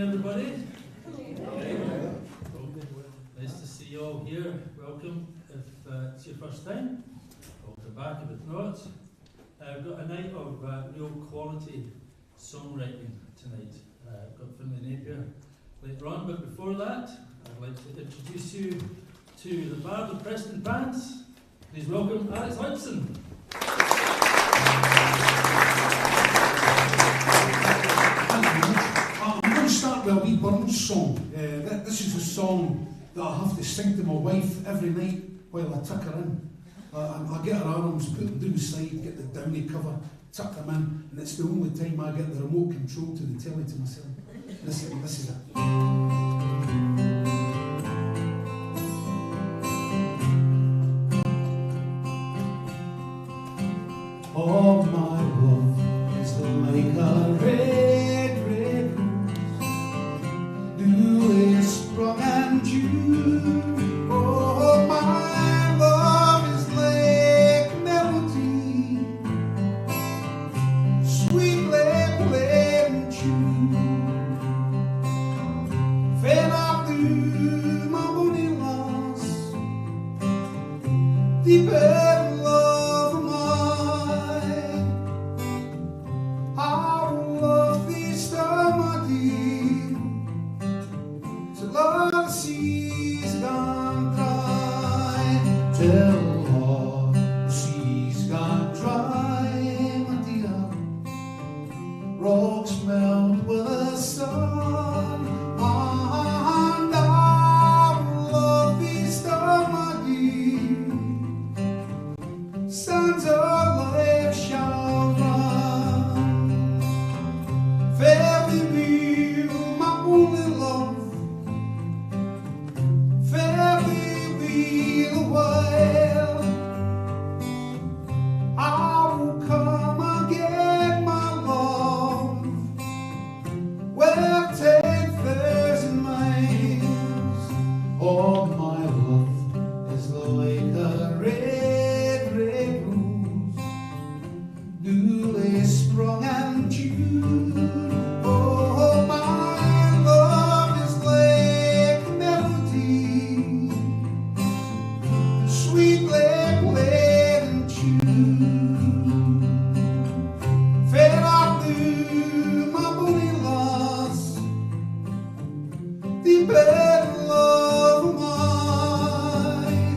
evening, everybody. Nice to see you all here. Welcome. If it's your first time, welcome back if it's not. We've got a night of real quality songwriting tonight. I've got Findlay Napier later on, but before that, I'd like to introduce you to the Bard of Preston Bands. Please welcome Alex Hodgson. I'm going to start with a wee Burns song. This is a song that I have to sing to my wife every night while I tuck her in. I get her arms, put them down the side, get the downy cover, tuck them in, and it's the only time I get the remote control to the telly to myself. This is it. Oh, my love is like a red, red rose, newly sprung and June. Oh, my love is like melody, sweetly played and tuned. Fed up through my bonny loss, deeper. Rocks melt with the sun, and our lovely star, my dear, sands our life shall run. Fairly we'll, my only love, fairly we'll a while. I will come again, my love. Well, 10,000 miles. Oh, my love is like a red, red rose, newly sprung and June. Oh, my love is like a melody, sweetly played and tuned. Fed up through my bonny loss, the better love of mine.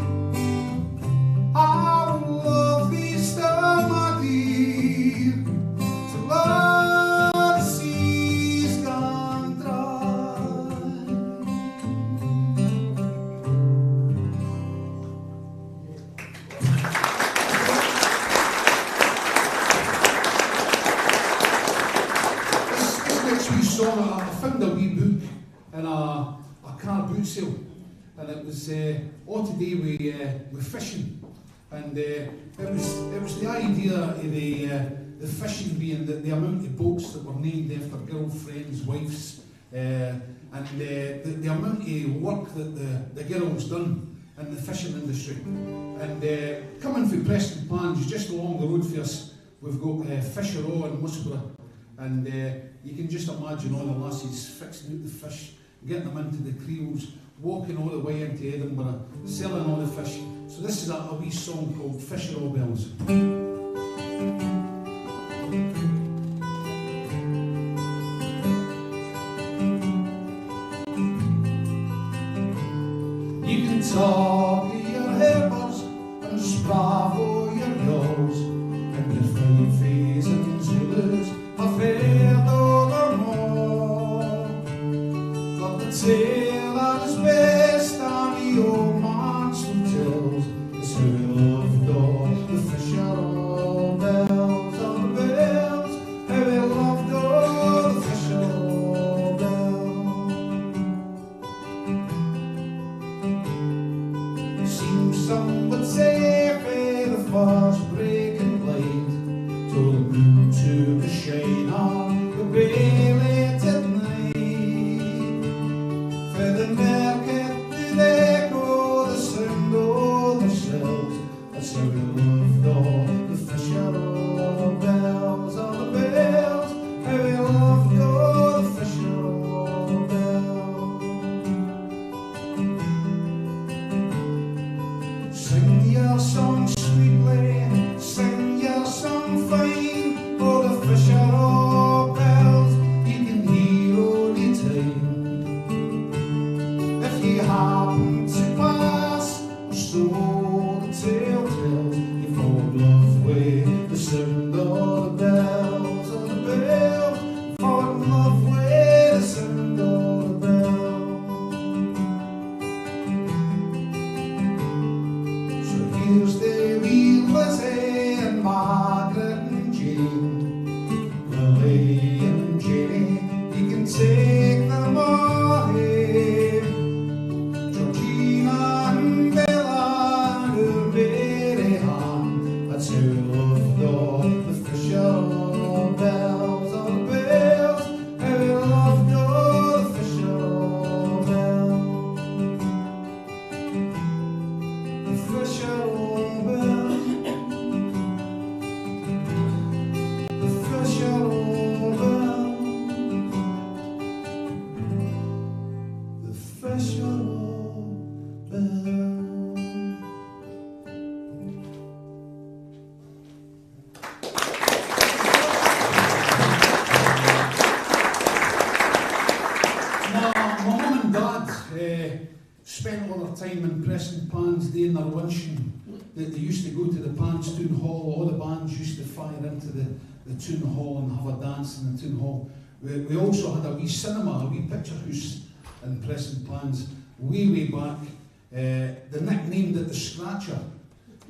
I will love thee star, my dear, till the sea's gone dry. This next wee song, I found a wee book in a car boot sale, and it was all to do with fishing, and it was the idea of the fishing being the amount of boats that were named after girlfriends, wives, and the amount of work that the girls done in the fishing industry. And coming from Preston Pans, just along the road for us, we've got Fisher-O in Musborough, and you can just imagine all the lassies fixing out the fish, getting them into the creels, walking all the way into Edinburgh, selling all the fish. So this is a wee song called Fisher-O Bells. You can talk to your helpers and spravo your yawls, and your fine face and Zulus are fair though more. But the tale that is best on the old man still tells is how he loved all the Fisher-O bells on the bells, how he loved all the Fisher-O bells. Seems some would say for the first breaking light, till the moon took a shine on the bay late at night. For the market did echo the sound of the shells, that's how we loved all the Fisher-O bells on the bells, how we loved all the Fisher-O here's the wee Lizzie and Margaret and Jane, Lily and Jenny, you can take them away. Georgina and Bella and her Mary Ann, that's who loved the Fisher bells on bells, who loved all the Fisher bells. The Fisher bells, the Fisher bells, the Fisher bells. My mum and dad spent all their time in pressing pans doing their luncheon. They used to go to the Pans Town Hall. All the bands used to fire into the Town Hall and have a dance in the Town Hall. We also had a wee cinema, a wee picture house in Pressing Pans way back. They nicknamed it the Scratcher.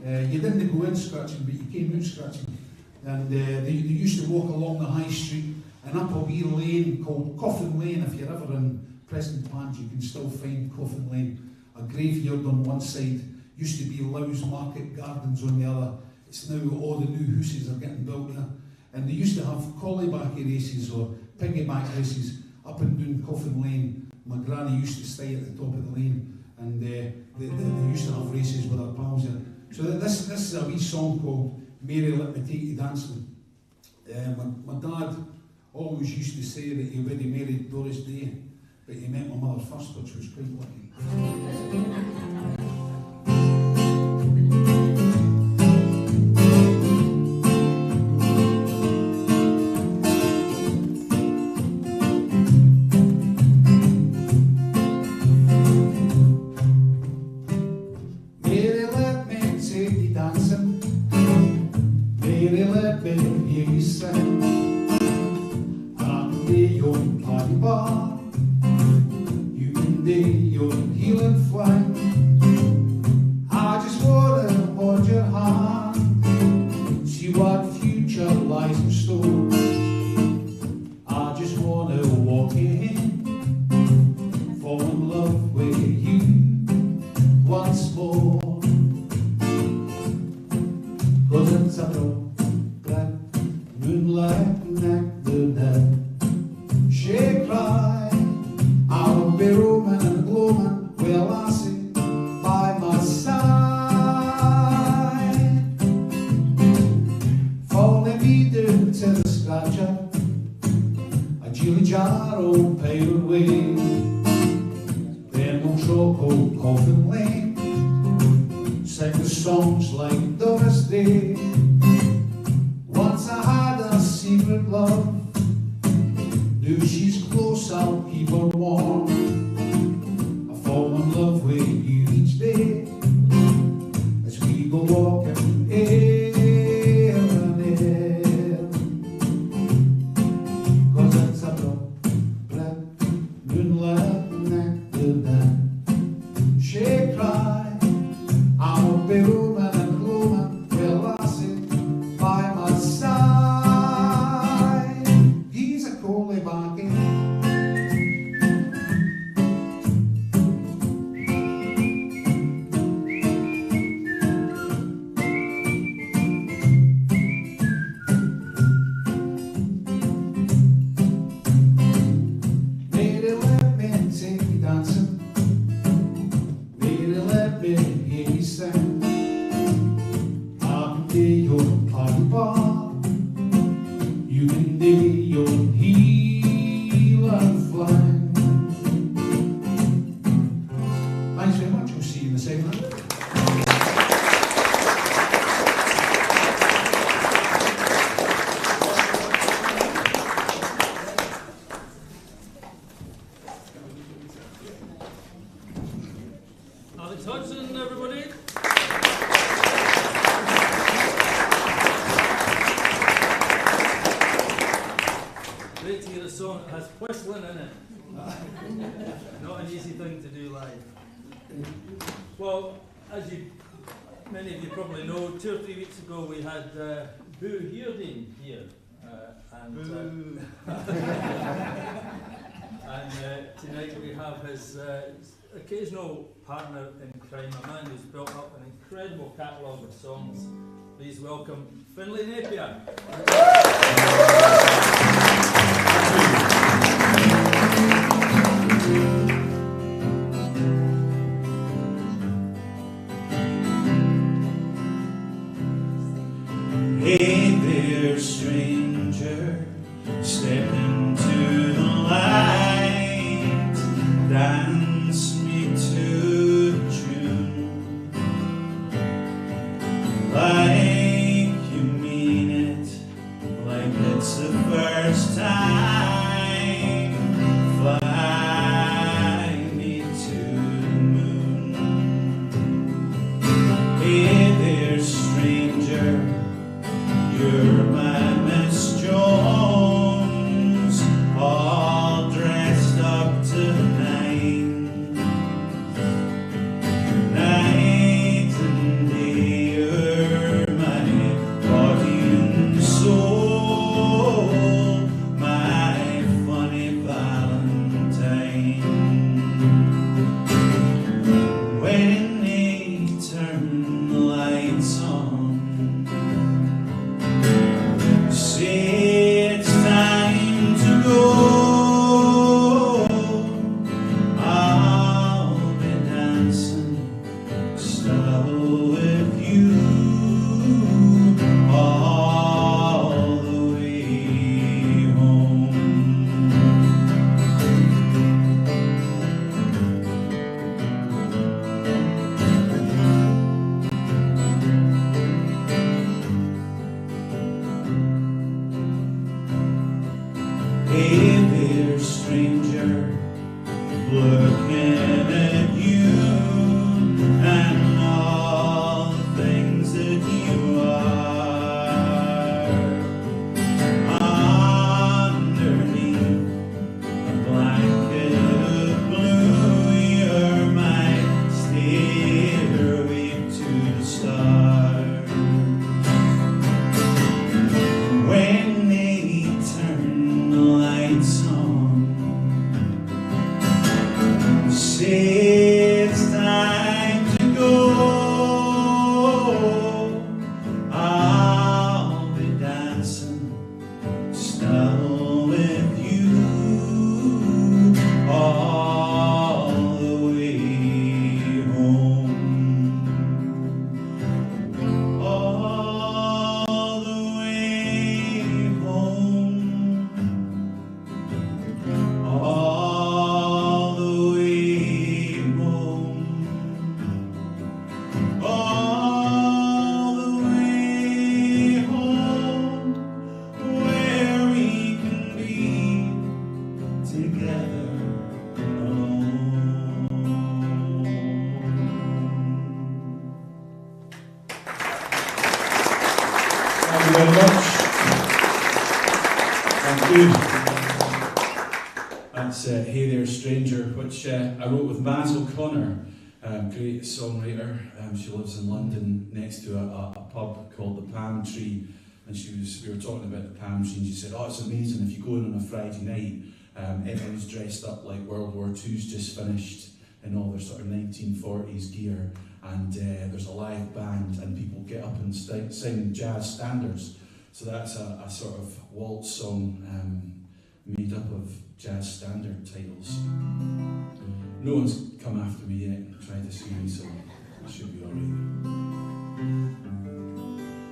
You didn't go in scratching, but you came out scratching. And they used to walk along the high street and up a wee lane called Coffin Lane. If you're ever in Preston Pans, you can still find Coffin Lane. A graveyard on one side, used to be Low's Market Gardens on the other. It's now all the new houses are getting built there. And they used to have collie-backy races or piggyback races up and down Coffin Lane. My granny used to stay at the top of the lane, and they used to have races with her pals there. So this is a wee song called Mary Let Me Take You Dancing. My dad always used to say that he already married Doris Day, but he met my mother first, which was quite lucky. Mary, let me take you dancing. Mary, let me hear you sing. I'm the old party bar. Your healing flame. I just wanna hold your hand, see what future lies in store. I just wanna walk in, fall in love with you once more. 'Cause it's a black moonlight night tonight. She cried, I'll be roaming and gloaming with a lassie by my side. Follow me down to the Scratcher, a jilly jar old pirate way. Then we'll truck old Coffin Lane, sing the songs like Doris Day. Once I had a secret love, knew she's close, I'll keep her warm. I fall in love with you each day as we go walking air and air. 'Cause it's a black moonlight night tonight. She cried, I'll be roaming and gloaming with a lassie by my side. He's a collie back in. Mary, let me take you dancing. Mary, let me hear you sing. I can be your party bar. You can be your heel and flying. Thanks very much. We'll see you in the second round. Alex Hudson, everybody. Great to hear a song that has whistling in it. Not an easy thing to do live. Well, as you mentioned, many of you probably know, 2 or 3 weeks ago we had Boo Hearding here. And tonight we have his occasional partner in crime, a man who's built up an incredible catalogue of songs. Please welcome Findlay Napier. Hey there, stranger, step into the light, dance me to the tune, like you mean it, like it's the first time, fly me to the moon. Hey there, stranger, you're my Miss Jones, all dressed up tonight. Night and day, you're my body and soul, my funny Valentine. When they turn the lights on, say it's time to go, I'll be dancing still with you all the way home. Hey there, stranger, looking at you and all the things that you are. Underneath a blanket of blue, you're my stairway to the stars. When they turn the lights on, say it's time to go, I'll be dancing still with you all the way home. All the way home. All the way home. All the way home, where we can be together alone. Thank you very much. Thank you. That's Hey There, Stranger, which I wrote with Maz O'Connor, great songwriter. She lives in London next to a pub called the Palm Tree, and we were talking about the palm tree, and she said, oh, it's amazing if you go in on a Friday night, everyone's dressed up like World War II's just finished in all their sort of 1940s gear, and there's a live band and people get up and sing jazz standards. So that's a sort of waltz song made up of jazz standard titles. No one's come after me yet and tried to sue me, so it should be alright.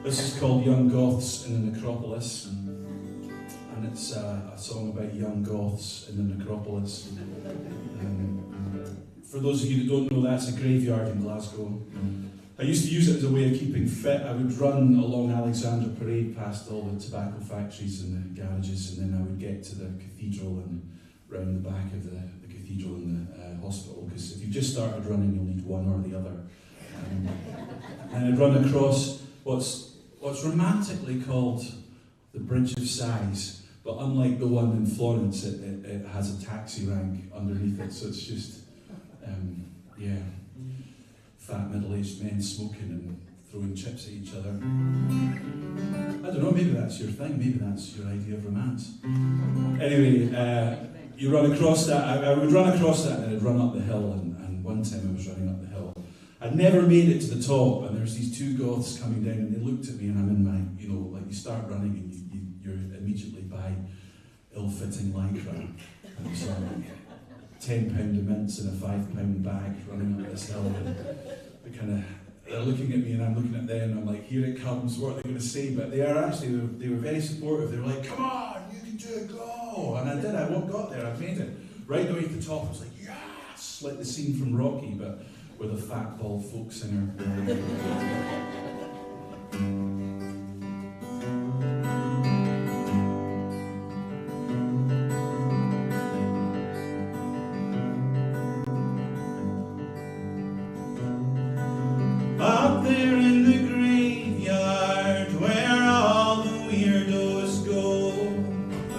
This is called Young Goths in the Necropolis, and it's a song about young Goths in the Necropolis. For those of you that don't know, that's a graveyard in Glasgow. I used to use it as a way of keeping fit. I would run along Alexandra Parade past all the tobacco factories and the garages, and then I would get to the cathedral and round the back of the cathedral and the hospital, because if you've just started running, you'll need one or the other. And I'd run across what's romantically called the Bridge of Sighs, but unlike the one in Florence, it has a taxi rank underneath it, so it's just, fat middle-aged men smoking and throwing chips at each other. I don't know, maybe that's your thing, maybe that's your idea of romance. Anyway, you run across that, I would run across that and I'd run up the hill, and one time I was running up the hill. I'd never made it to the top, and there's these two goths coming down, and they looked at me, and I'm in my, like you start running and you're immediately by ill-fitting lycra, and it's like £10 of mints in a £5 bag running up this hill, and they're looking at me and I'm looking at them, and I'm like, here it comes, what are they going to say? But they were very supportive. They were like, come on, you can do it, go! And I did, I got there, I made it. Right the way to the top, I was like, yes! Like the scene from Rocky, but with a fat, bald folk singer. Up there in the graveyard where all the weirdos go,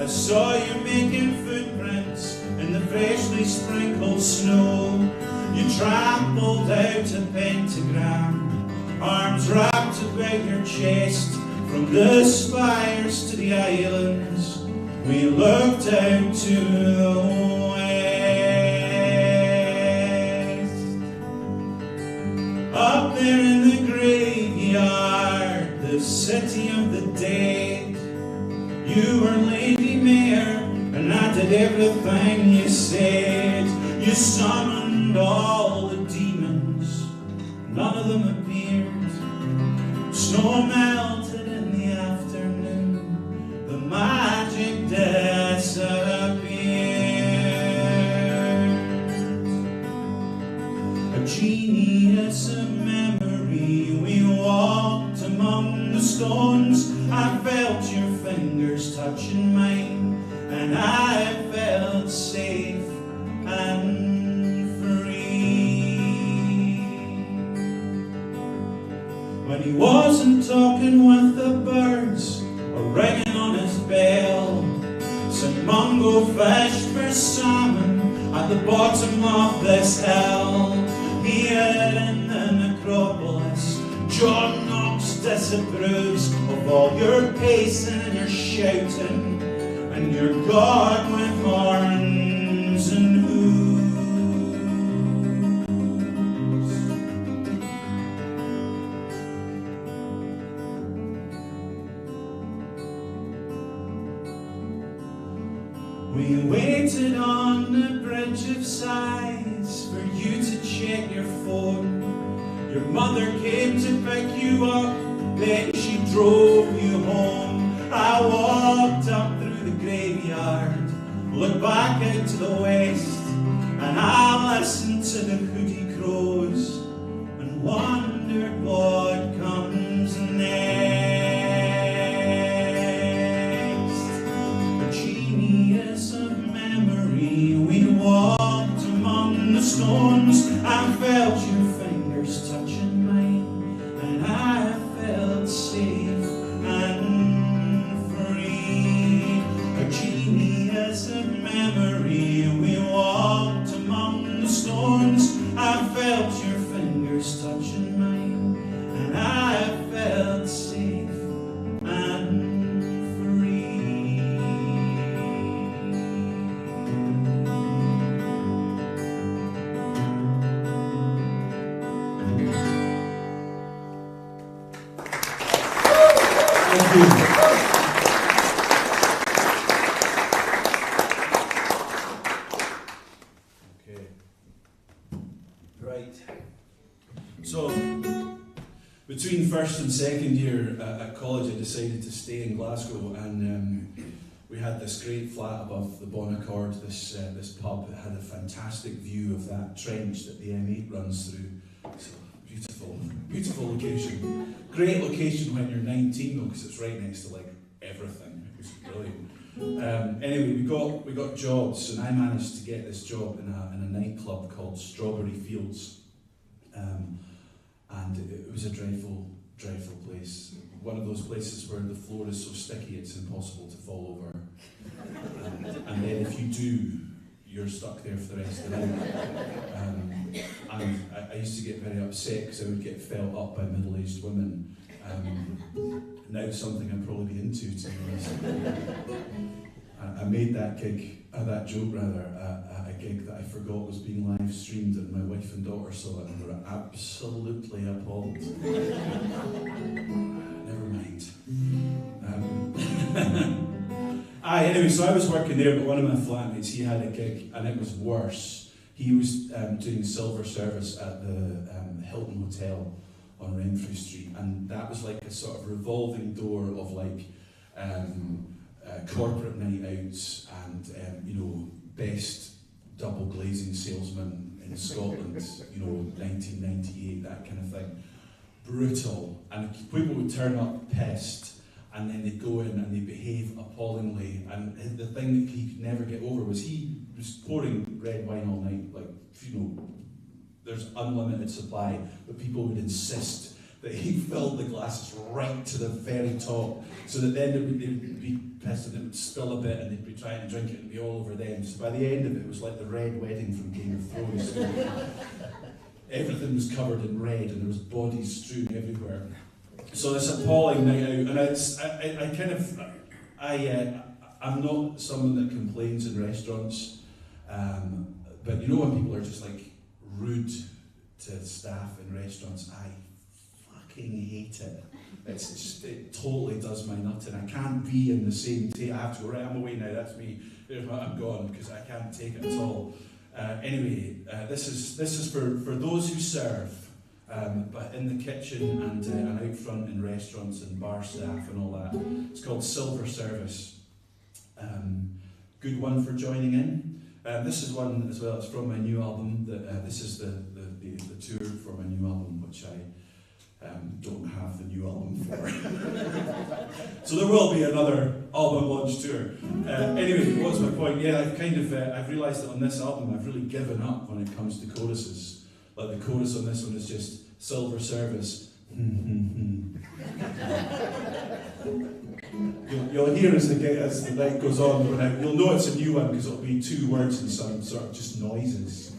I saw you making footprints in the freshly sprinkled snow. You trampled out a pentagram, arms wrapped about your chest. From the spires to the islands, we looked out to the up there in the graveyard, the city of the dead. You were Lady Mayor, and I did everything you said. You summoned all the demons, none of them appeared. Snow melted in the afternoon, the magic disappeared. A genius of memory, we walked among the stones. I felt your fingers touching mine, and I felt safe and free. When he wasn't talking with the birds or ringing on his bell, St. Mungo fished for salmon at the bottom of this hill. Here in the necropolis, John Knox disapproves of all your pacing and your shouting, and your God with horns and hooves. We waited on the Bridge of Sighs for you to check your phone. Your mother came to pick you up, then she drove you home. I walked up through the graveyard, looked back out to the west, and I listened to the hooty crows and wondered what comes next. A genius of memory, we walked among the stones. I felt your fingers touching mine, and I felt safe and free. A genius of memory, we walked among the stones. I felt your fingers touching mine, and I felt safe and free. Thank you. Okay. Right. So, between first and second year at college, I decided to stay in Glasgow, and we had this great flat above the Bon Accord, this pub that had a fantastic view of that trench that the M8 runs through. So, beautiful location. Great location when you're 19 though, because it's right next to like everything. It was brilliant. Anyway, we got jobs, and I managed to get this job in a nightclub called Strawberry Fields, and it was a dreadful place. One of those places where the floor is so sticky it's impossible to fall over, and then if you do, you're stuck there for the rest of the night. And I used to get very upset because I would get felt up by middle-aged women. Now something I'd probably be into, to be honest. I made that joke rather, at a gig that I forgot was being live streamed, and my wife and daughter saw it and were absolutely appalled. Never mind. Anyway, so I was working there, but one of my flatmates, he had a gig, and it was worse. He was doing silver service at the Hilton Hotel on Renfrew Street, and that was like a sort of revolving door of like corporate night outs and best double glazing salesman in Scotland, 1998, that kind of thing. Brutal, and people would turn up pissed, and then they'd go in and they'd behave appallingly. And the thing that he could never get over was he was pouring red wine all night, there's unlimited supply, but people would insist that he filled the glasses right to the very top, so that then they'd be pissed and it would spill a bit and they'd be trying to drink it and be all over them. So by the end of it, it was like the Red Wedding from Game of Thrones. Everything was covered in red and there was bodies strewn everywhere. So this appalling night out, and I'm not someone that complains in restaurants, but when people are just like rude to staff in restaurants, I fucking hate it. It totally does my nut, and I can't be in the same table. I have to go, right, I'm away now, that's me, I'm gone, because I can't take it at all. Anyway, this is for those who serve, but in the kitchen and out front in restaurants and bar staff and all that. It's called Silver Service. Good one for joining in. This is one as well, it's from my new album. This is the tour for my new album, which I don't have the new album for. So there will be another album launch tour. Anyway, what's my point? Yeah, I've realised that on this album I've really given up when it comes to choruses. Like the chorus on this one is just Silver Service. You'll hear as the night goes on, you'll know it's a new one because it'll be 2 words and some sort of just noises.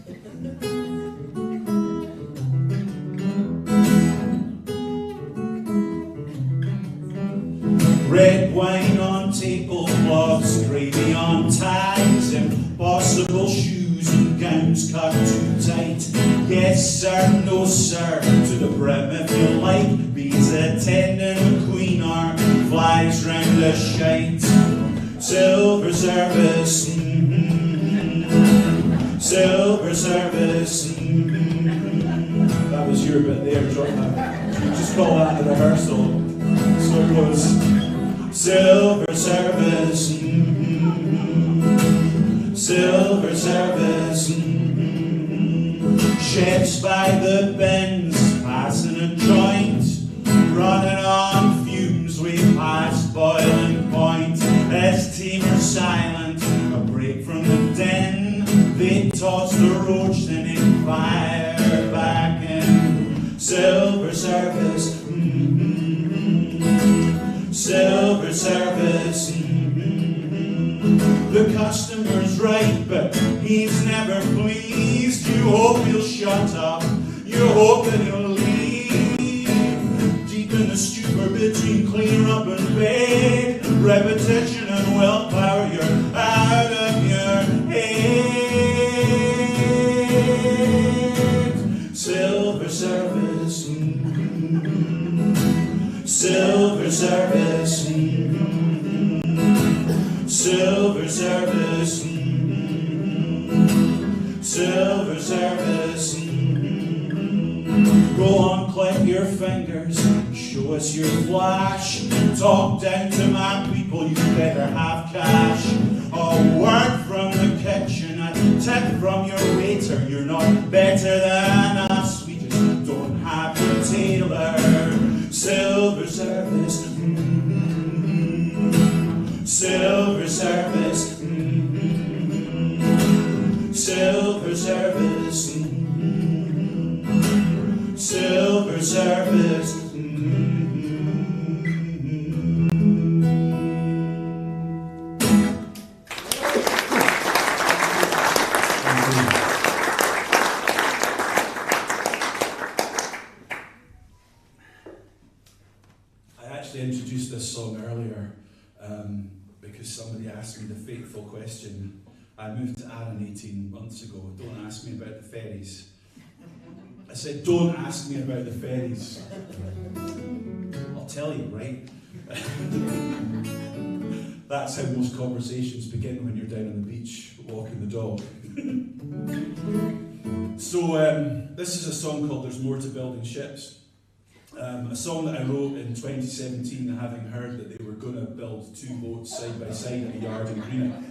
Red wine on tablecloths, gravy on ties, impossible shoes and gowns cut too tight. Yes sir, no sir, to the brim if you like. Bees attending Queen or flies round the shite. Silver service, silver service. That was your bit there, drop that. You just call that the rehearsal. So it goes. Silver service, silver service. Chefs by the bins, passing a joint, running on fumes, we past boiling point. As team are silent, a break from the den, they toss the roach, then inquire back in. Silver service, silver service. The customer's right, but he's never pleased. You hope he'll shut up, you hope that he'll leave. Deep in the stupor between clean up and bed, repetition and willpower, you're out of your head. Silver service, silver service, silver service, silver service. Go on, click your fingers, show us your flash. Talk down to my people, you better have cash. A word from the kitchen, a tip from your waiter. You're not better than us, we just don't have your tailor. Silver service, silver service, silver service, silver service. actually introduced this song earlier because somebody asked me the fateful question. I moved to Arran 18 months ago. Don't ask me about the ferries. I said, don't ask me about the ferries. I'll tell you, right? That's how most conversations begin when you're down on the beach walking the dog. So this is a song called There's More to Building Ships. A song that I wrote in 2017, having heard that they were going to build 2 boats side by side at a yard in Greenock.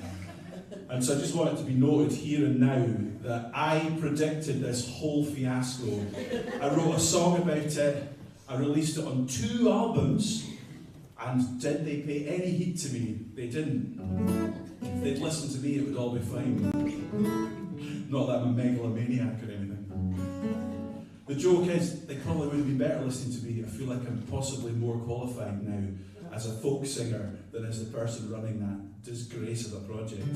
And so I just want it to be noted here and now that I predicted this whole fiasco. I wrote a song about it, I released it on 2 albums, and did they pay any heed to me? They didn't. If they'd listened to me, it would all be fine. Not that I'm a megalomaniac or anything. The joke is, they probably would have been better listening to me. I feel like I'm possibly more qualified now as a folk singer than as the person running that disgrace of a project.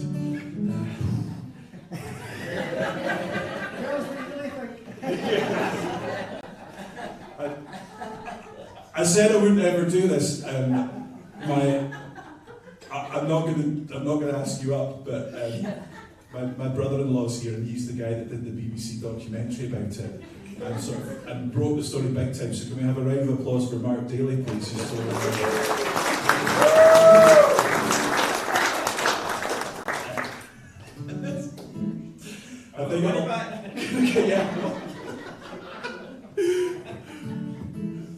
I said I wouldn't ever do this. I'm not going to ask you up, but my brother-in-law's here, and he's the guy that did the BBC documentary about it, and broke the story big time. So can we have a round of applause for Mark Daly, please? I think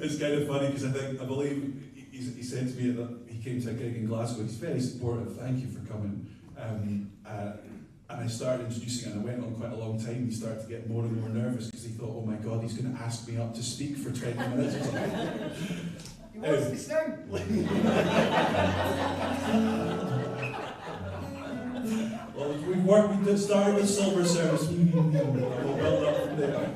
it's kind of funny because I believe he said to me that he came to a gig in Glasgow. He's very supportive. Thank you for coming. And I started introducing it, and I went on quite a long time. He started to get more and more nervous because he thought, oh my God, he's going to ask me up to speak for 20 minutes or something. He wants to sing. Well, we did start with silver service. We'll build up from there.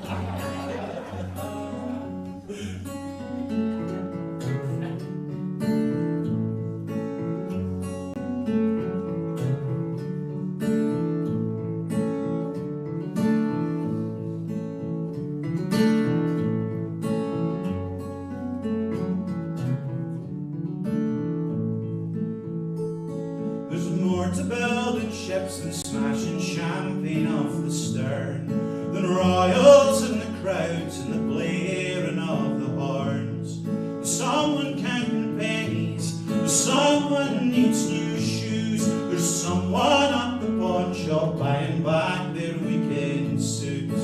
To building ships and smashing champagne off the stern, than royals and the crowds and the blaring of the horns. There's someone counting pennies, there's someone needs new shoes, there's someone at the pawn shop buying back their weekend suits.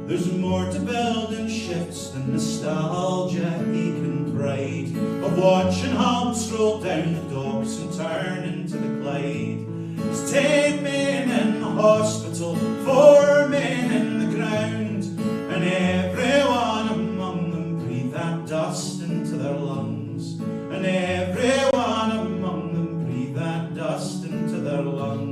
There's more to building ships than nostalgia, ache and pride of watching hulks roll down the docks and turn into the Clyde. There's 10 men in the hospital, 4 men in the ground, and everyone among them breathe that dust into their lungs, and everyone among them breathe that dust into their lungs.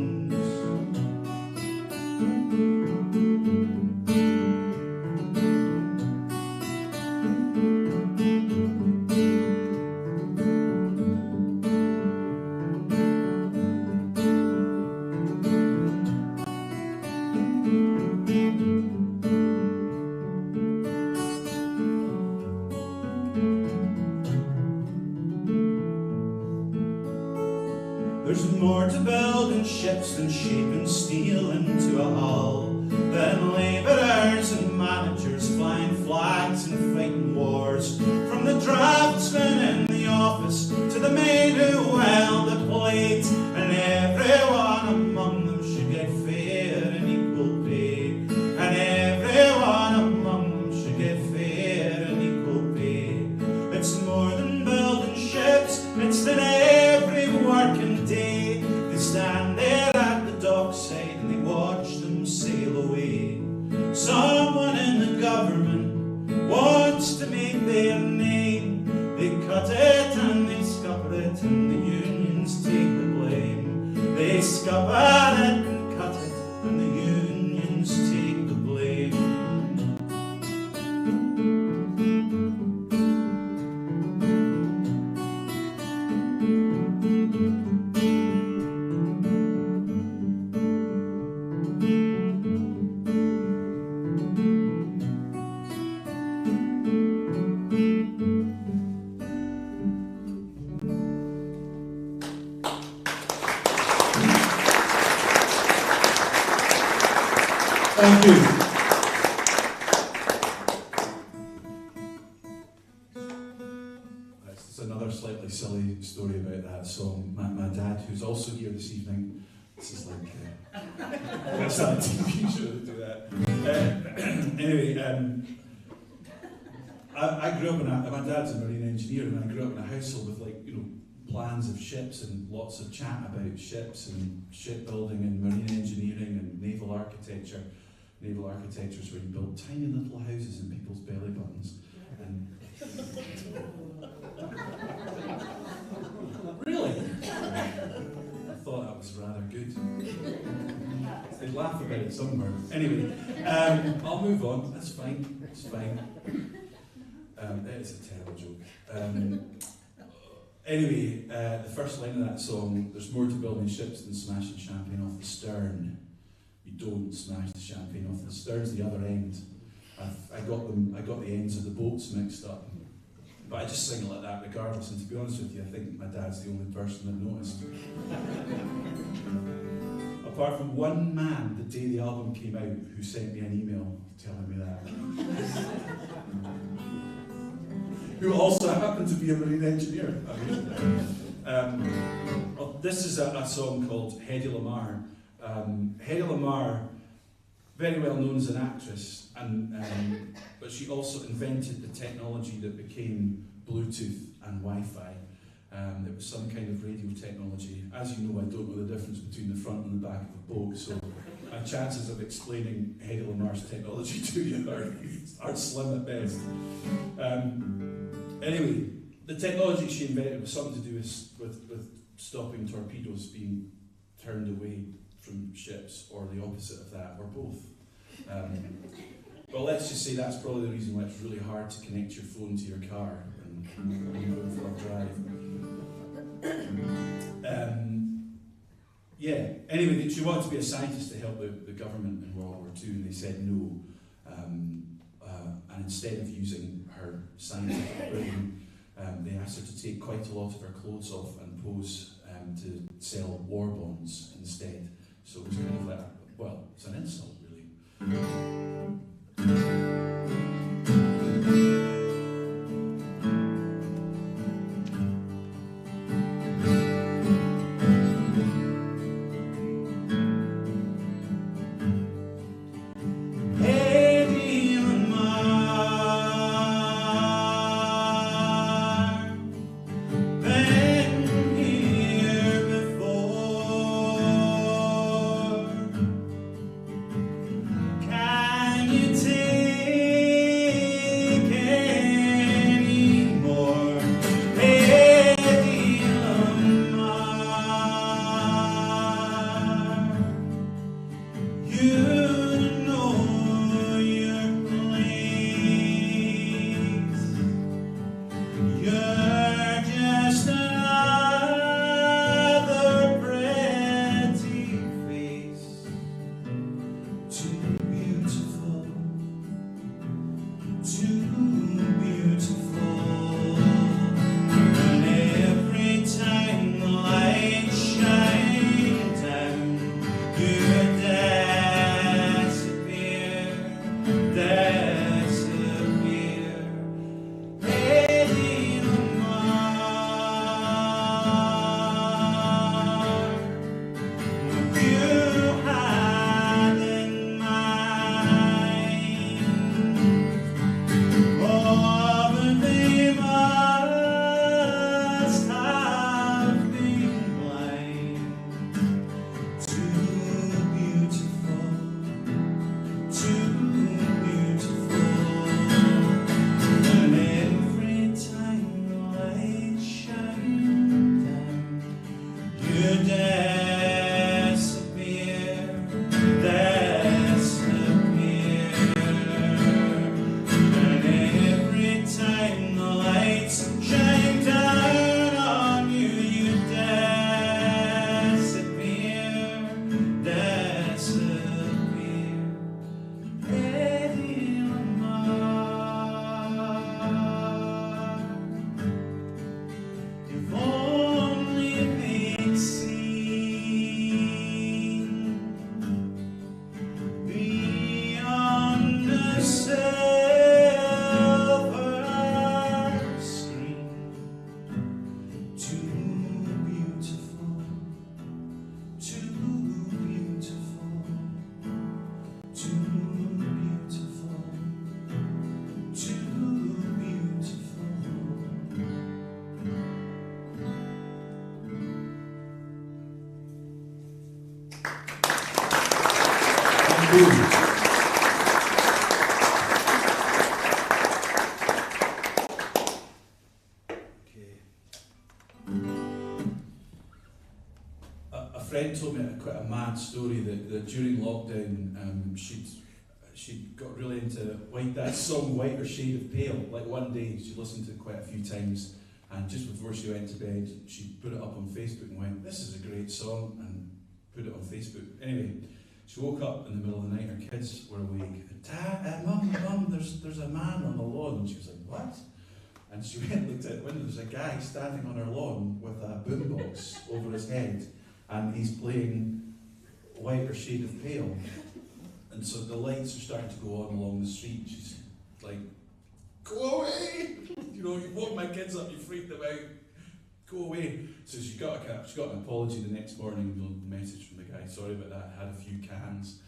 There's more to building ships than shaping steel into a hull, than labourers and managers flying flags and fighting wars, from the draftsman in the office to the maid who held the plate, and everyone among them should get fair and equal pay, and everyone among them should get fair and equal pay. It's more than building ships, it's than every working day. They stand there at the dockside and they watch them sail away. Someone in the government wants to make their name. They cut it and they scupper it and the unions take the blame. They scupper it and cut it and the unions take the blame. slightly silly story about that song. My dad, who's also here this evening, this is like what's that TV show that do that? Anyway, I grew up in my dad's a marine engineer, and I grew up in a household with plans of ships and lots of chat about ships and shipbuilding and marine engineering and naval architecture. Naval architecture is where you build tiny little houses in people's belly buttons. And really? I thought that was rather good. They'd laugh about it somewhere. Anyway, I'll move on. That's fine. It's fine. It is a terrible joke. Anyway, the first line of that song, there's more to building ships than smashing champagne off the stern. You don't smash the champagne off the stern's the other end. I got the ends of the boats mixed up. But I just sing it like that regardless, and to be honest with you, I think my dad's the only person that noticed. Apart from one man the day the album came out who sent me an email telling me that. Who also happened to be a marine engineer. Well, this is a song called Hedy Lamarr. Hedy Lamarr, very well known as an actress, but she also invented the technology that became Bluetooth and Wi-Fi. It was some kind of radio technology. As you know, I don't know the difference between the front and the back of a boat, so my chances of explaining Hedy Lamarr's technology to you are slim at best. Anyway, the technology she invented was something to do with stopping torpedoes being turned away from ships, or the opposite of that, or both. Well, let's just say that's probably the reason why it's really hard to connect your phone to your car when you're going for a drive. Yeah, anyway, she wanted to be a scientist to help the government in World War II, and they said no. And instead of using her scientific brain, they asked her to take quite a lot of her clothes off and pose to sell war bonds instead. So it was kind of like, well, it's an insult, really. cool. A friend told me quite a mad story that during lockdown she'd got really into that song Whiter Shade of Pale. Like one day she listened to it quite a few times, and just before she went to bed she put it up on Facebook and went, "This is a great song," and put it on Facebook. Anyway, she woke up in the middle of the night, her kids were awake. Mum, there's a man on the lawn. And she was like, "What?" And she went and looked out the window. There's a guy standing on her lawn with a boombox over his head, and he's playing Whiter Shade of Pale. And so the lights are starting to go on along the street. She's like, "Go away! You know, you woke my kids up, you freaked them out. Go away." So she got an apology the next morning, a message from the guy, "Sorry about that, I had a few cans."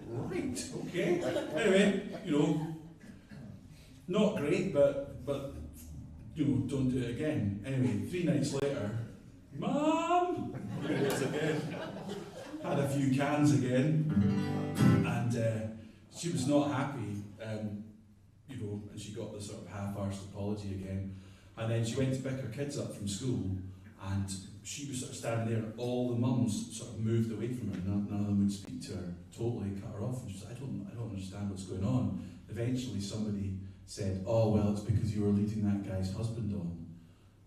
Right, okay. Anyway, you know, not great, but you know, don't do it again. Anyway, 3 nights later, "Mum!" Here it is again. Had a few cans again, and she was not happy, you know, and she got the sort of half-arsed apology again. And then she went to pick her kids up from school, and she was sort of standing there, and all the mums sort of moved away from her. None of them would speak to her, totally cut her off. And she said, I don't understand what's going on. Eventually somebody said, "Oh, well, it's because you were leading that guy's husband on."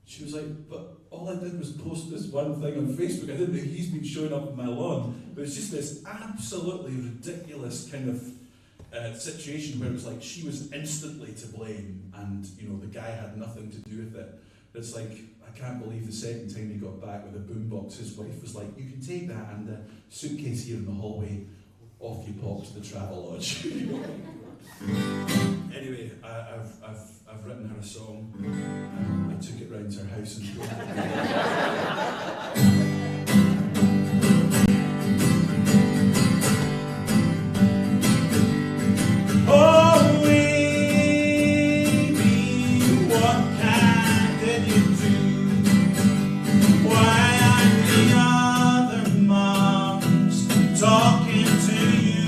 She was like, "But all I did was post this one thing on Facebook. I didn't think he's been showing up on my lawn." But it's just this absolutely ridiculous kind of situation where it was like she was instantly to blame, and you know the guy had nothing to do with it. It's like, I can't believe the second time he got back with a boombox, his wife was like, "You can take that and the suitcase here in the hallway. Off you pop to the travel lodge." Anyway, I've written her a song. I took it round to her house and played it. Oh, baby, what kind did you do? Why aren't the other moms talking to you?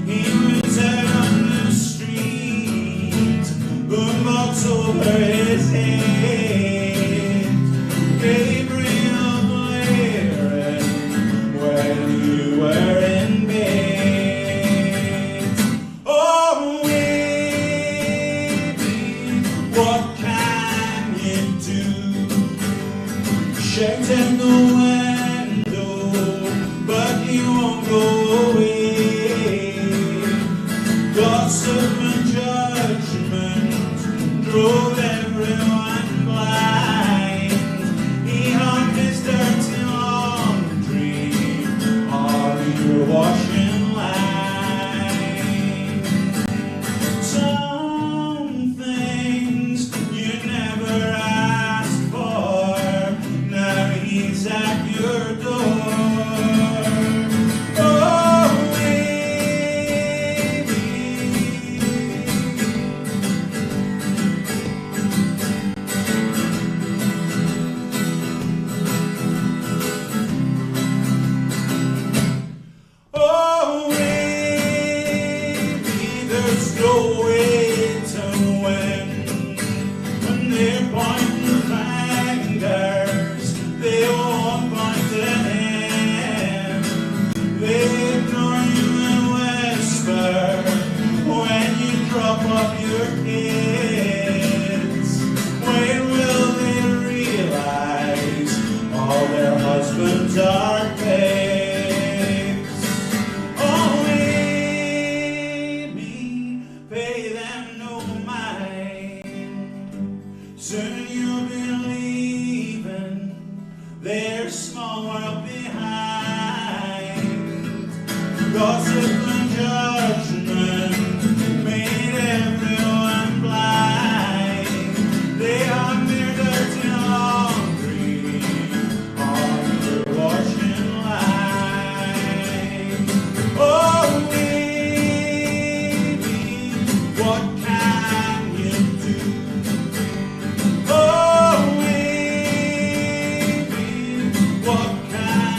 He was out on the street, boombox over his head, Gabriel blaring while you were in bed. Oh, baby, what can you do? Shout at the window, but he won't go away. Gossip and judgment drove everyone blind. He hung his dirty laundry on your washing line. Some things you never asked for, now he's at your door. Oh, baby. Oh, baby, there's no way to win when they're pointing fingers. They all point to him. They ignore you and whisper when you drop off your kids. When will they realize all their husbands are pigs? Oh, baby, pay them no mind. Soon you'll be leaving their small world behind. Gossip and judgment made everyone blind. They hung their dirty laundry on your washing line. Oh, baby, what can you do? Oh, baby, what can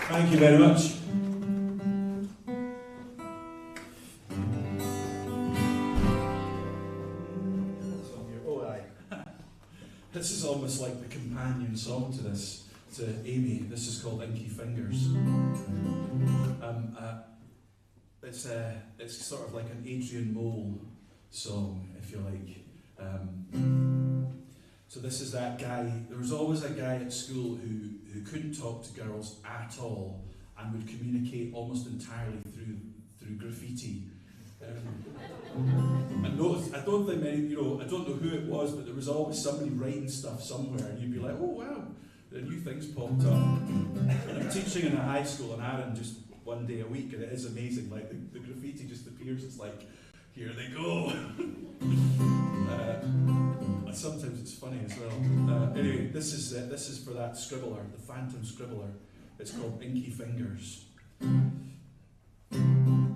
Thank you very much. Oh, aye. This is almost like the companion song to Amy. This is called Inky Fingers. It's sort of like an Adrian Mole song, if you like. So this is that guy. There was always a guy at school who couldn't talk to girls at all and would communicate almost entirely through graffiti. I don't think many, I don't know who it was, but there was always somebody writing stuff somewhere, and you'd be like, oh wow, the new things popped up. And I'm teaching in a high school in Arran just one day a week, and it is amazing. Like the graffiti just appears. It's like, here they go. Sometimes it's funny as well. Anyway, this is for that scribbler, the phantom scribbler. It's called Inky Fingers.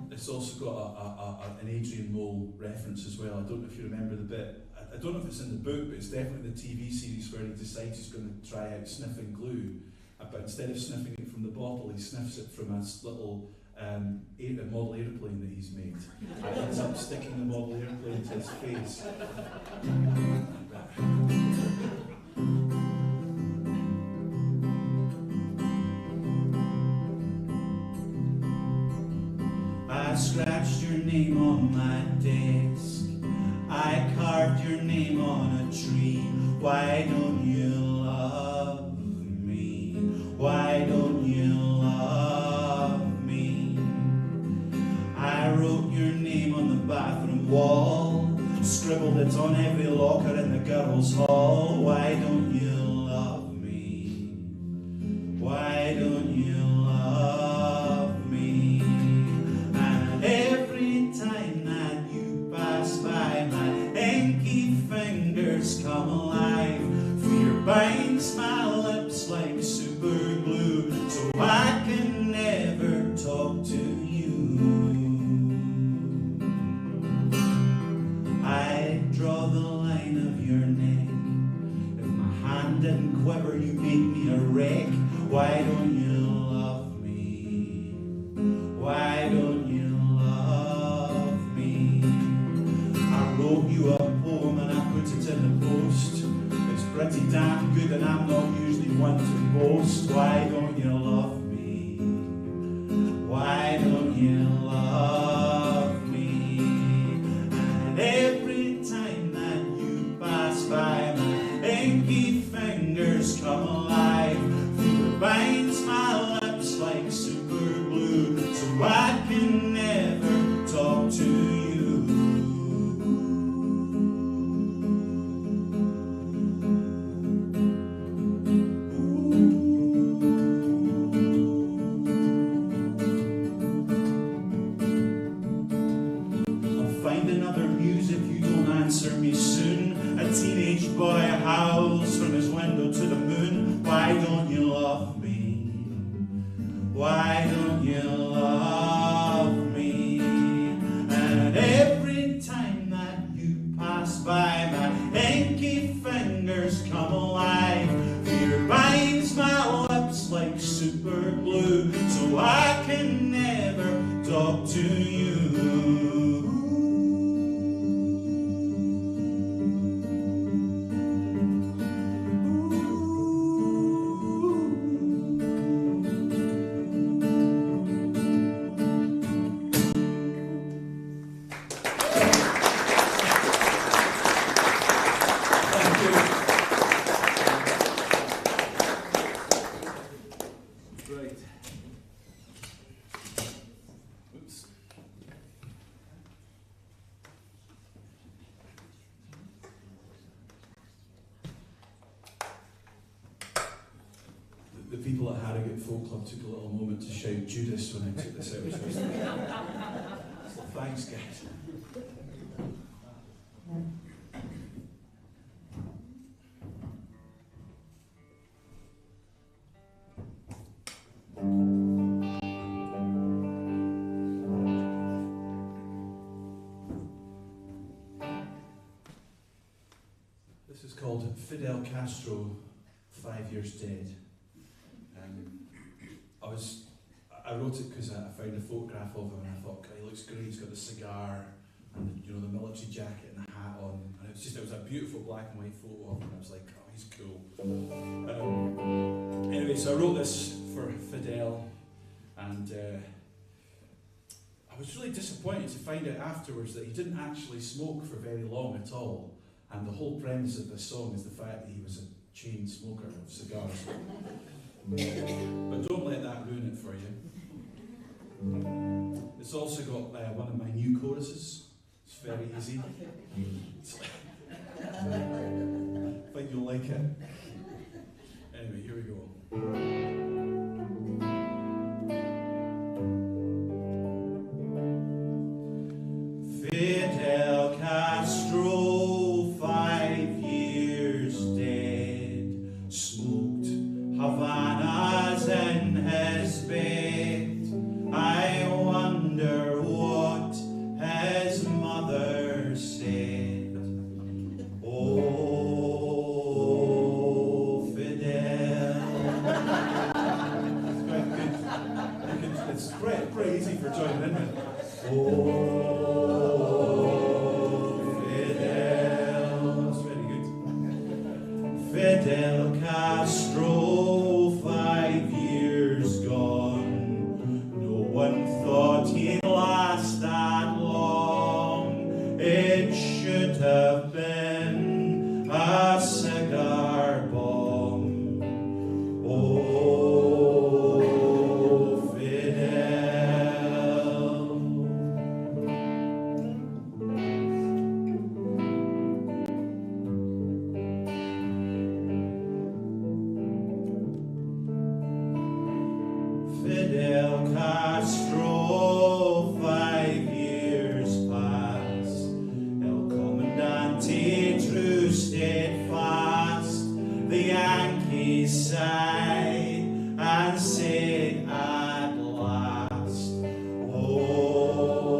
It's also got an Adrian Mole reference as well. I don't know if you remember the bit. I don't know if it's in the book, but it's definitely the TV series where he decides he's going to try out sniffing glue. But instead of sniffing it from the bottle, he sniffs it from his little model aeroplane that he's made. And ends up sticking the model aeroplane to his face. I scratched your name on my desk. I carved your name on a tree. Why don't you love me? Why don't you love me? I wrote your name on the bathroom wall, scribbled it on every locker in the girls' hall. Why don't you love me? Why don't you love me? And every time that you pass by, my inky fingers come alive. Fear binds my lips like super glue, so I can never talk to you. I draw the line of your neck. If my hand didn't quiver, you make me a wreck. Why don't you love me? Why don't you love me? I wrote you a poem and I put it in the post. It's pretty damn good and I'm not usually one to boast. Why don't you love me? Why don't you love me? And every time that you pass by, my inky fingers come alive. Fear binds my lips like super glue, so I can never talk to you. Find another muse if you don't answer me soon. A teenage boy howls from his window to the moon. Why don't you love me? Why don't you love me? And every time that you pass by, my inky fingers come alive. Fear binds my lips like super glue, so I can never talk to you. The people at Harrogate Folk Club took a little moment to shout Judas when I took this out. So thanks, guys. This is called Fidel Castro, 5 years dead. I was I wrote it because I found a photograph of him and I thought, he looks great. He's got the cigar and the military jacket and the hat on, and it was a beautiful black and white photo of him. And I was like, oh, he's cool. Anyway, so I wrote this for Fidel, and I was really disappointed to find out afterwards that he didn't actually smoke for very long at all. And the whole premise of this song is the fact that he was a chain smoker of cigars. But don't let that ruin it for you. It's also got one of my new choruses. It's very easy. I think you'll like it. Anyway, here we go. Fidel Castro, 5 years dead, smoked Havanas in his bed. I wonder what his mother said. Oh, Fidel. It's pretty easy for joining in with. Oh, Fidel. That's very good. Fidel Castro, 5 years gone. No one thought he'd last that long. It should have been a cigar bomb. Oh, Fidel. Fidel Castro, 5 years past. El Comandante, true steadfast. The Yankees sighed and said at last, oh,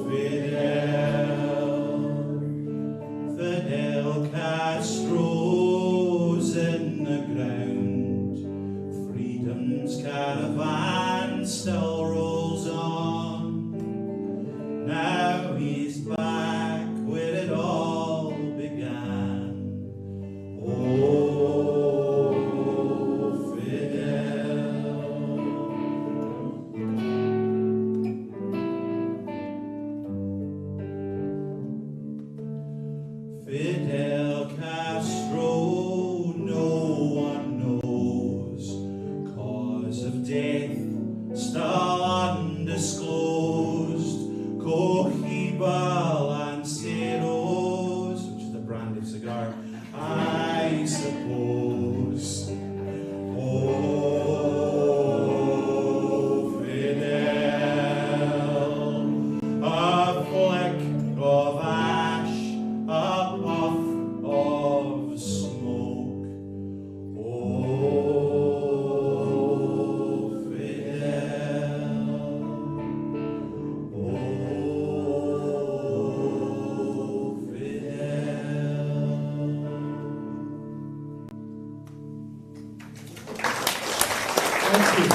Fidel. Fidel Castro's in the ground. Freedom's caravan still rolls on. Now he's back where it all began. Oh, Fidel. Fidel Castro, no one knows. Cause of death still undisclosed. Cohiba Lanceros, which is the brand of cigar, I suppose. Oh, Fidel. A flick of ash, a puff of smoke. Oh, Fidel. Oh, Fidel. Thank you.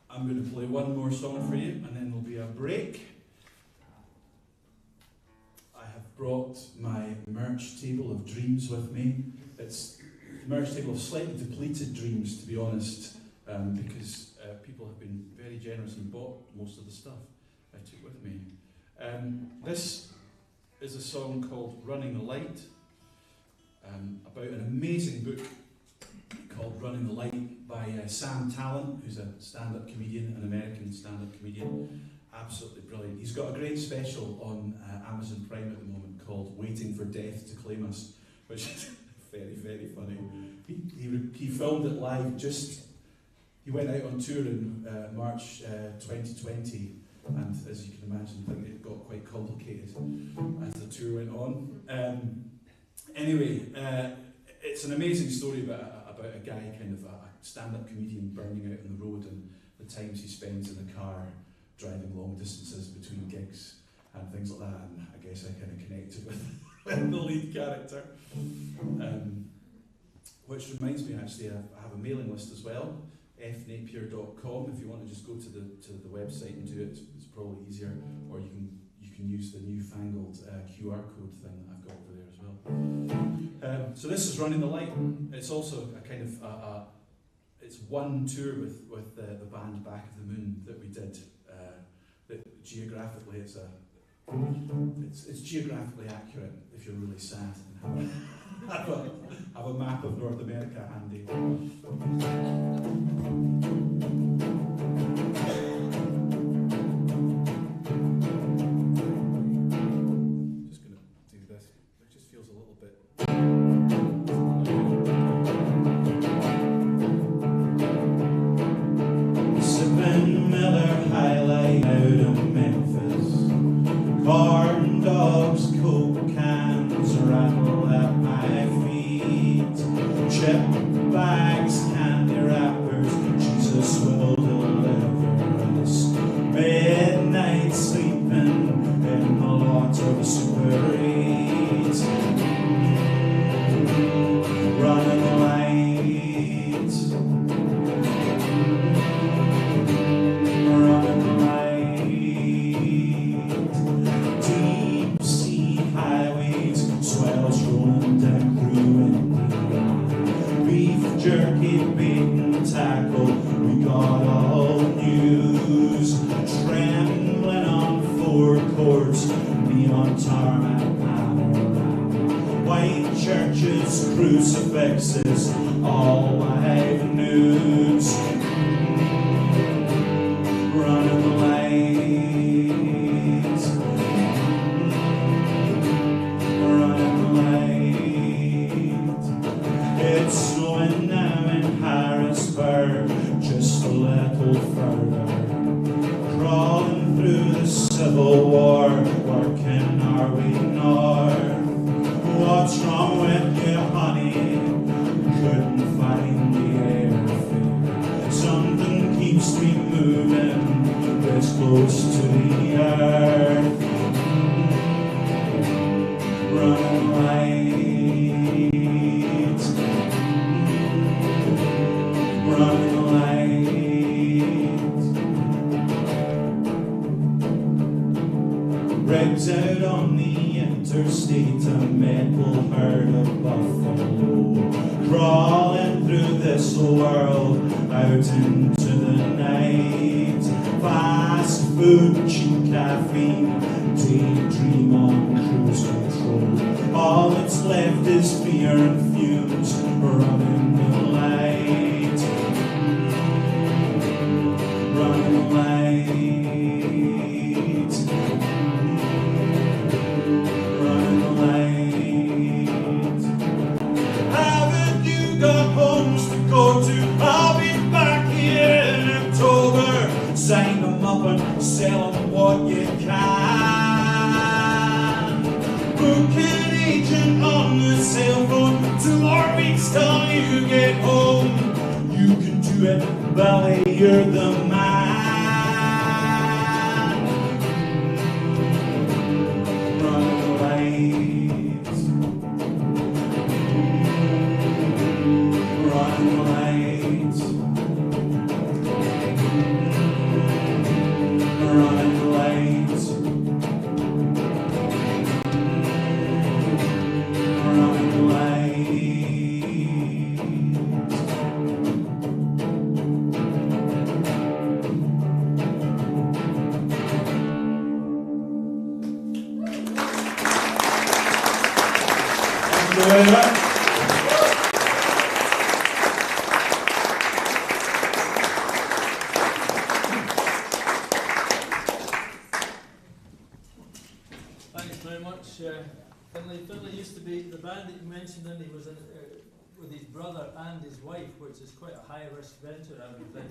I'm going to play one more song for you, and then there'll be a break. I have brought my merch table of dreams with me. It's a merch table of slightly depleted dreams, to be honest, because people have been very generous and bought most of the stuff I took with me. This is a song called Running the Light, about an amazing book called Running the Light by Sam Talent, who's a stand-up comedian, an American stand-up comedian. Absolutely brilliant. He's got a great special on Amazon Prime at the moment called Waiting for Death to Claim Us, which is very, very funny. He filmed it live he went out on tour in March 2020, and as you can imagine, it got quite complicated as the tour went on. Anyway, it's an amazing story about a guy, kind of a stand-up comedian burning out on the road and the times he spends in the car driving long distances between gigs. and things like that, and I guess I kind of connected with the lead character. Which reminds me, actually, I have a mailing list as well, fnapier.com. If you want to just go to the website and do it, it's probably easier, or you can use the newfangled QR code thing that I've got over there as well. So this is Running the Light. It's also a kind of it's one tour with the band Back of the Moon that we did. That geographically, it's geographically accurate if you're really sad and have a map of North America handy. Just going to do this. It just feels a little bit. Sipping Miller High Life out of Memphis. Corn dogs, Coke cans rattle at my feet. Chip bags, candy wrappers, Jesus will deliver us. Midnight sleeping in the lot of Super 8. Running light. Running light. Deep sea highways, swells rolling down through India. Beef jerky, bait and tackle, we got all news. Trembling on four courts, neon tarmac panorama. White churches, crucifixes, all live nudes. Running light. Running light. It's snowing now in Harrisburg, just a little further. Crawling through the Civil War, working our way north. What's wrong with you, honey? Couldn't find the airfare. Something keeps me moving this close to the earth. Running light. Running light. Rigs out on the interstate, a metal herd of buffalo, crawling through this world out into the night. Fast food, cheap caffeine, daydream on cruise control. All that's left is fear and fumes, running the light. Running light. Running light. Haven't you got homes to go to? I'll be back here in October. Sign them up and sell them what you can. Book an agent on the cell phone. 2 more weeks till you get home. You can do it, Belly, you're the man. Running light. Running light. Running light. Running light. Thank you very much. Thanks very much, Findlay. Findlay used to be the band that you mentioned, and he was in, with his brother and his wife, which is quite a high-risk venture, I would think.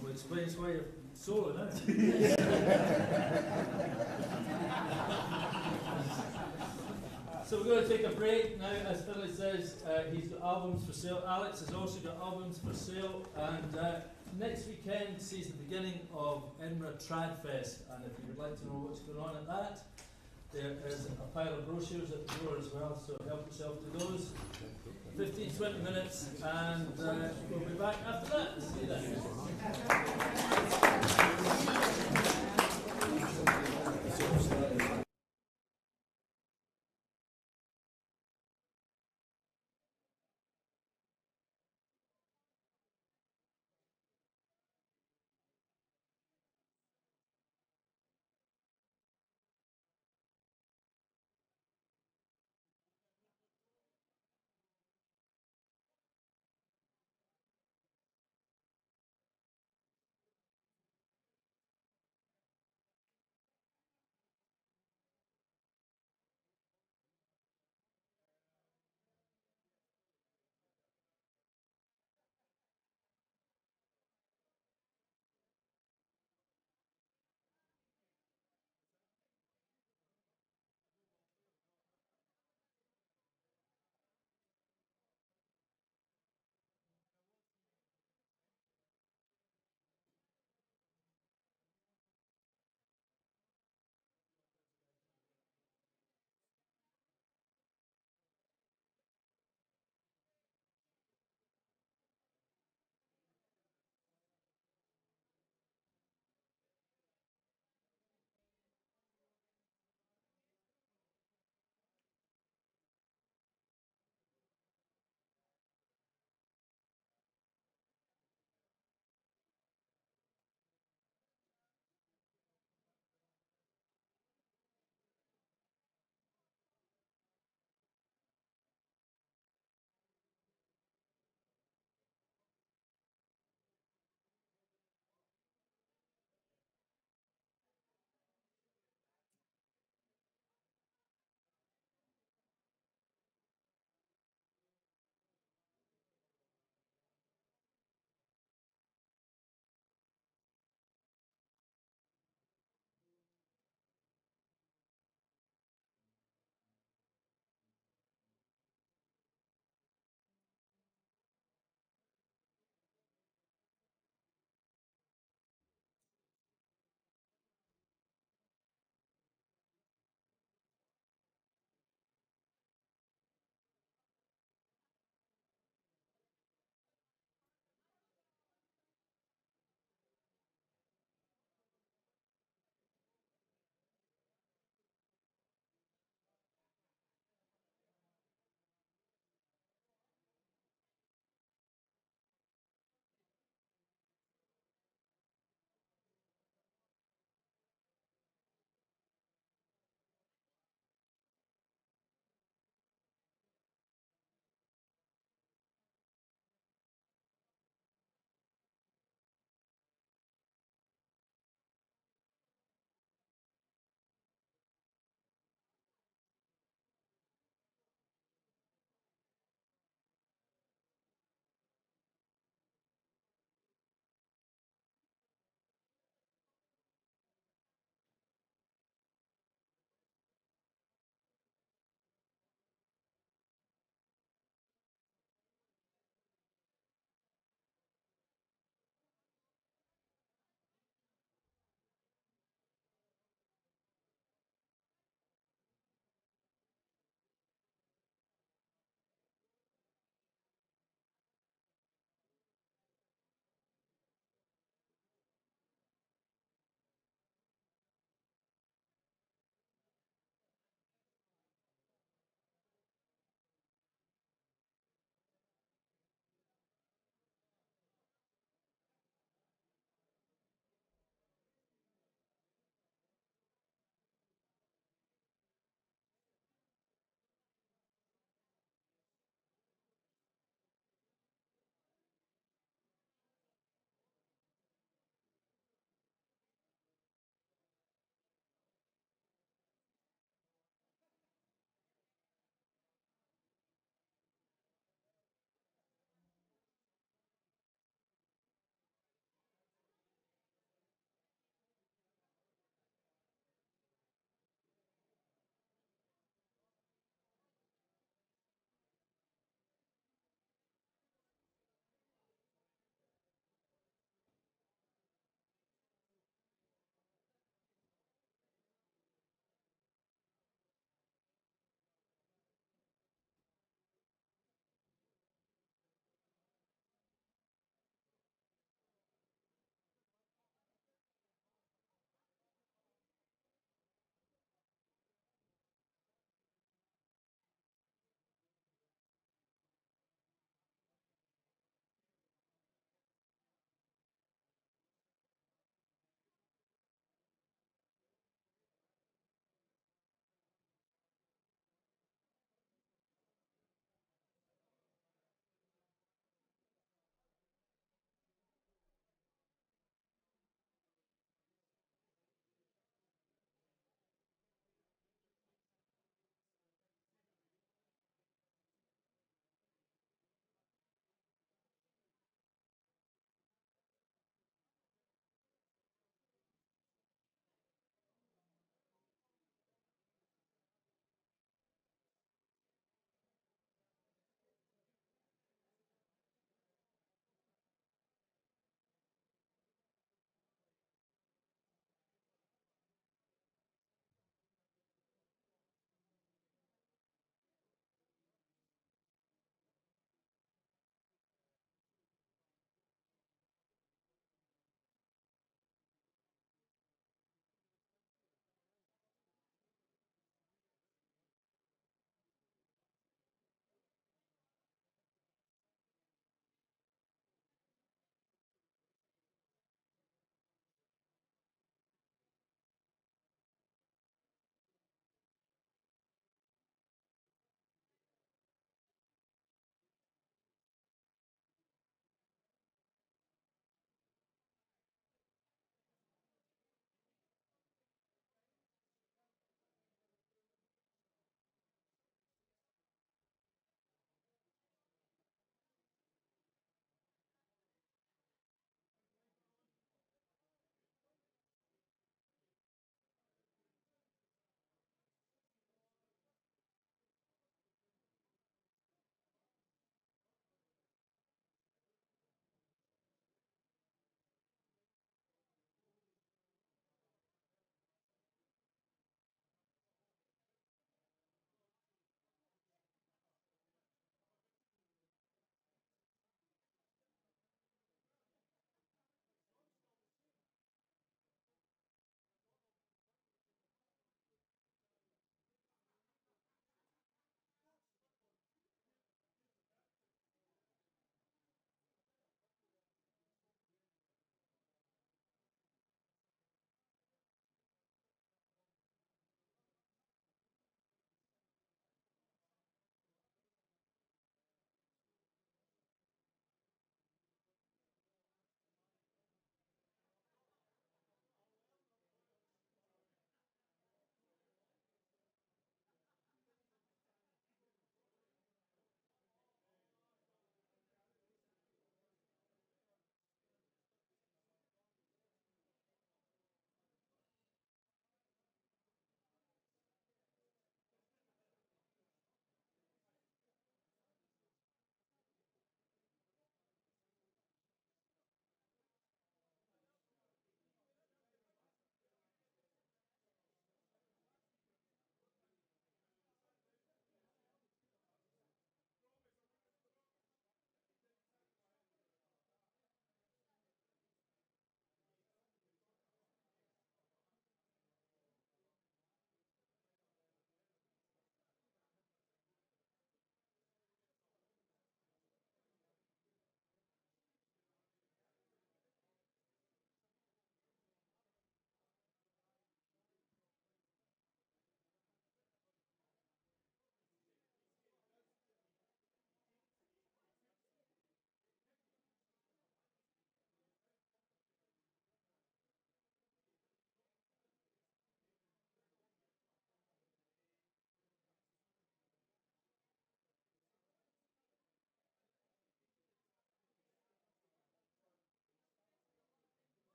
Which explains why you're solo now. So we're going to take a break now. As Findlay says, he's got albums for sale. Alex has also got albums for sale, and next weekend sees the beginning of Edinburgh Trad Fest, and if you would like to know what's going on at that, there is a pile of brochures at the door as well, so help yourself to those. 15-20 minutes, and we'll be back after that. See you then.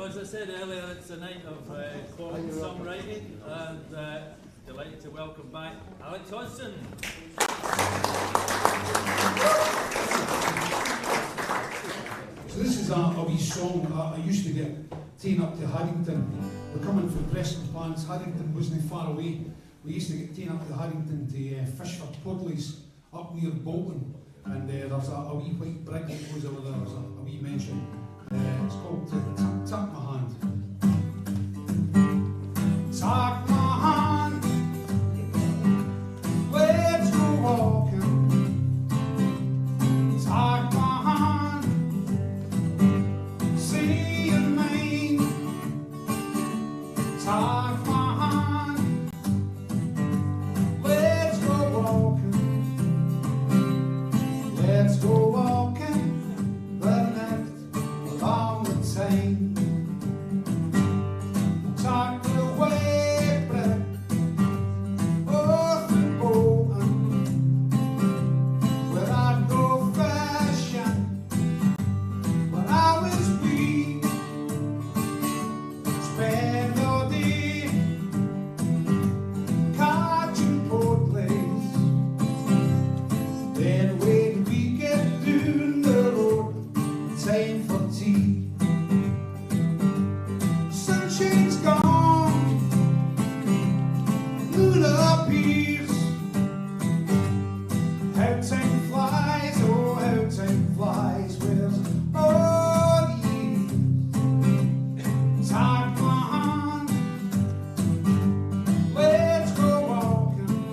Well, as I said earlier, it's a night of quality songwriting, and delighted to welcome back Alex Hodgson. So this is a wee song. I used to get taken up to Haddington. We're coming from Preston Pans. Haddington wasn't far away. We used to get taken up to Haddington to fish for Podleys up near Bolton. And there's a wee white brig that goes over there. There's a wee mention. It's called Tap My Hand. Take my hand, let's go walking. Take my hand, see you mine. Take my hand, let's go walking. Let's go walking the night along the Tyne. Talk the way back, oh, through Bolton, where I'd go fishing when I was wee. Spend all day catching Podleys, then when we get down the road, time for tea. Sunshine's gone, moon appears. How time flies, oh how time flies. Where's all the years? Take my hand, let's go walking.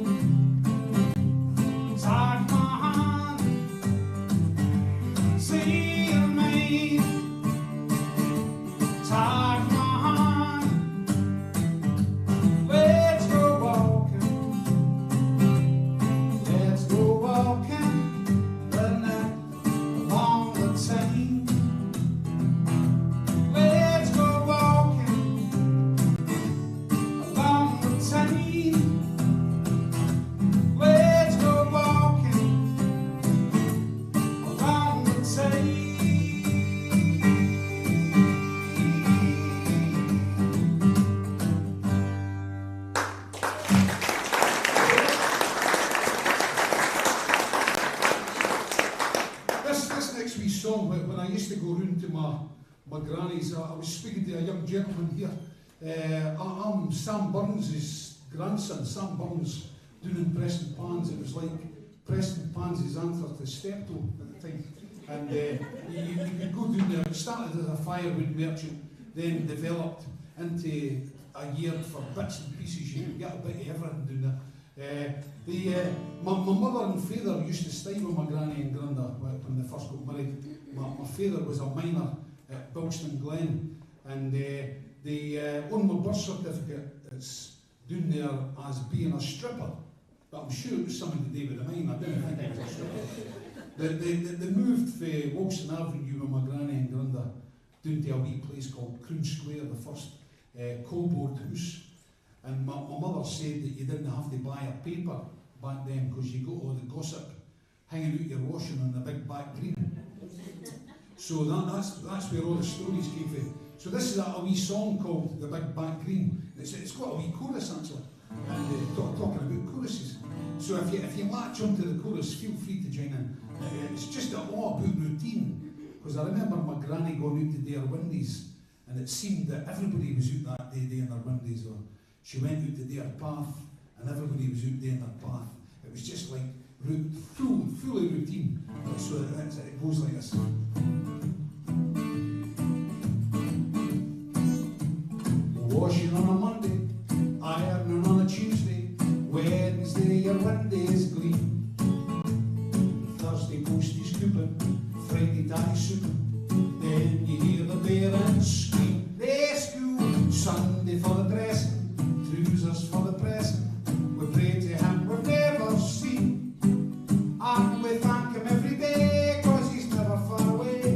Take my hand, see you mine. Take my hand, let's go walking. Let's go walking the night along the Tyne. Let's go walking along the Tyne. Let's go walking along the Tyne. This next wee song, when I used to go round to my granny's, I was speaking to a young gentleman here. I'm Sam Burns' grandson. Sam Burns down in Preston Pans. It was like Preston Pans' answer to Steptoe at the time. And you could go down there. It started as a firewood merchant, then developed into a yard for bits and pieces. You could get a bit of everything down there. My mother and father used to stay with my granny and granda when they first got married. My father was a miner at Bilston Glen, and on my birth certificate it's down there as being a stripper, but I'm sure it was something to do with the mine. I didn't think it was a stripper. They moved from Wilson Avenue with my granny and granda down to a wee place called Crown Square, the first coalboard house. And my mother said that you didn't have to buy a paper back then because you got all the gossip hanging out your washing on the big back green. So that's where all the stories came from. So this is a wee song called The Big Back Green. It's got a wee chorus actually, and talking about choruses. So if you latch onto the chorus, feel free to join in. It's just all about routine, because I remember my granny going out to do her windies, and it seemed that everybody was out that day doing their windies, or she went out to do her path, and everybody was out doing their path. It was just like fully routine. So it goes like this. Washing on a Monday, ironing on a Tuesday, Wednesday your windies gleam, Thursday posties coupon, Friday tie souping, then you hear the parents scream, rescue, Sunday for the dressing, trousers for the pressing, we pray to him we've never seen, and we thank him every day, 'cause he's never far away.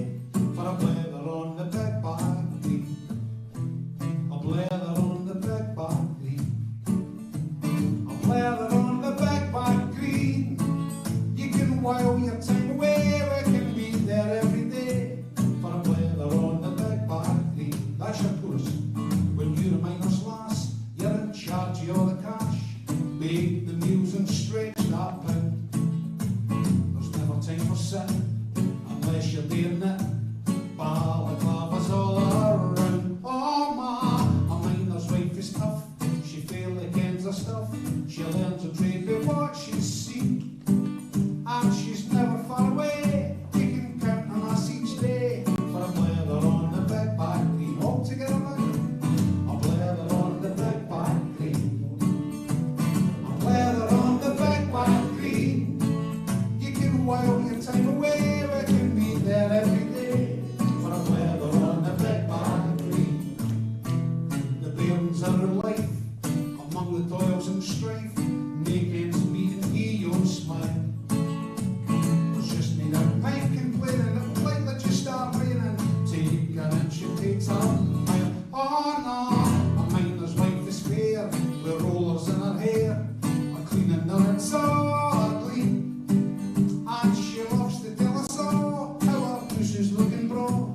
bro.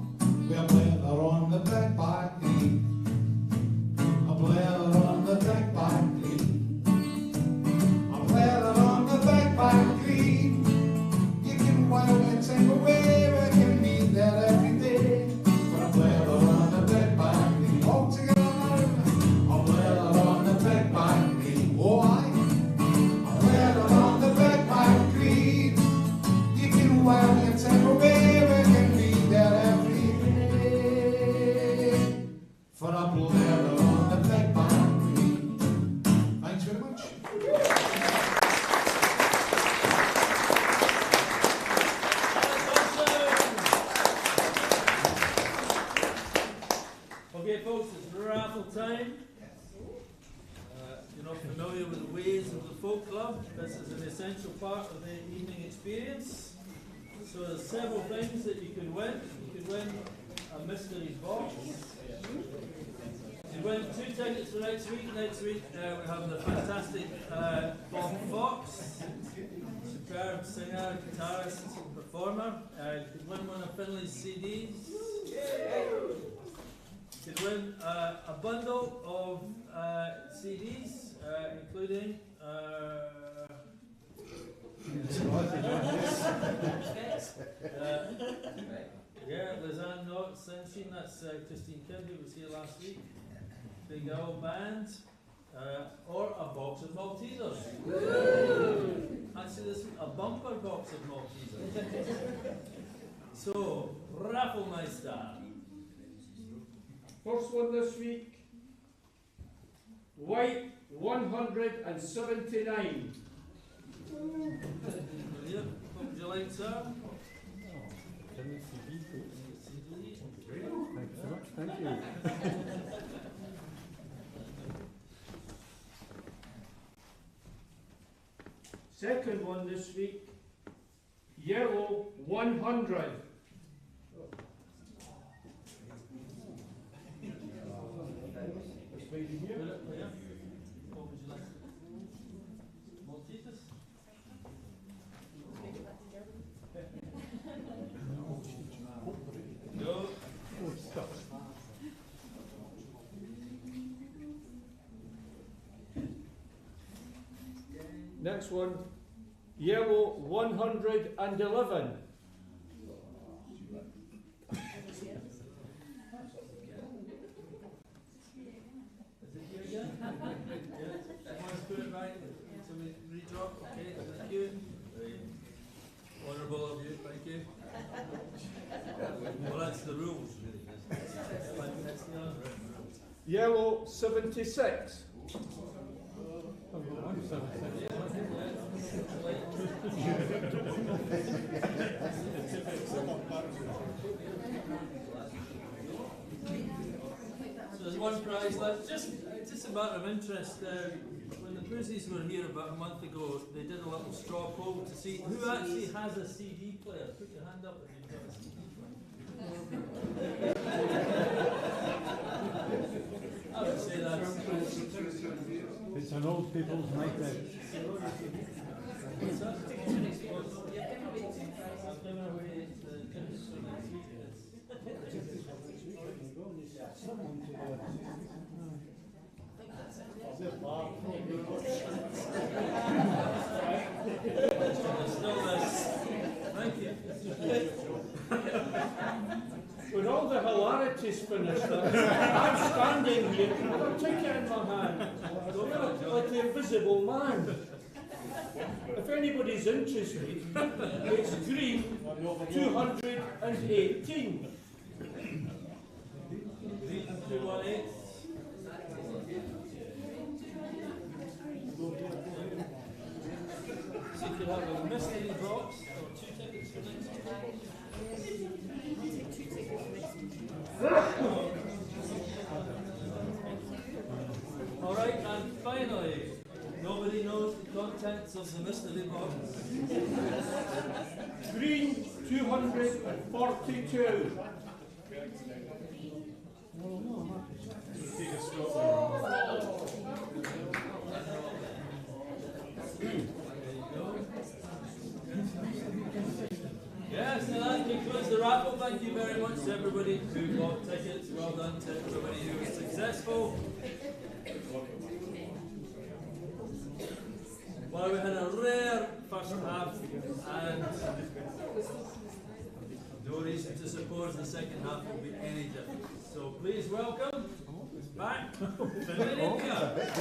We're playing her on the big back green. I'm playing her on the big back green. I'm playing her on the big back green. You can wild and take away, we can meet there every day. But I'm playing her on the big back green. All together now. I'm playing her on the big back green. Oh, aye. I'm playing her on the big back green. You can wild and take away, we can meet there every day. For I'm playing her on the big back green. Thanks very much. Okay, folks, it's raffle time. If you're not familiar with the ways of the folk club, this is an essential part of the evening experience. So there's several things that you can win. You can win a mystery box. You win 2 tickets for next week. Next week we have the fantastic Bob Fox, superb singer, guitarist, performer. You can win one of Findlay's CDs. You can win a bundle of CDs, including Lisanne Knott, Sunshine, that's Christine Kidd, who was here last week. Big Owl Band, or a box of Maltesers. Actually, this a bumper box of Maltesers. So, Rafflemeister. First one this week, white 179. Brilliant. What would you like, sir? Thank you. Second one this week, yellow 100. What would you like? Maltesers? No. Next one, yellow 111. Put it right so we redrop. Okay, thank you. Honourable of you, thank you. Well, that's the rules, really. That's the unwritten rules. Yellow 76. So there's one prize left. Just a matter of interest. When the Bruceys were here about a month ago, they did a little straw poll to see who actually has a CD player. Put your hand up if you've got a CD player. I would say that's. It's an old people's nightmare. What's that? I've given away the tickets for next week. Thank you. When all the hilarity's finished, I'm standing here with a ticket in my hand, like the invisible man. If anybody's interested, it's green 218. 218. So you could have a mystery box or 2 tickets for next week. Alright, and finally, nobody knows the contents of the mystery box. Green 242. Yes, and that concludes the raffle. Thank you. you very much to everybody who bought tickets. Well done to everybody who was successful. Well, we had a rare first half and no reason to suppose the second half will be any different. So please welcome back Findlay Napier.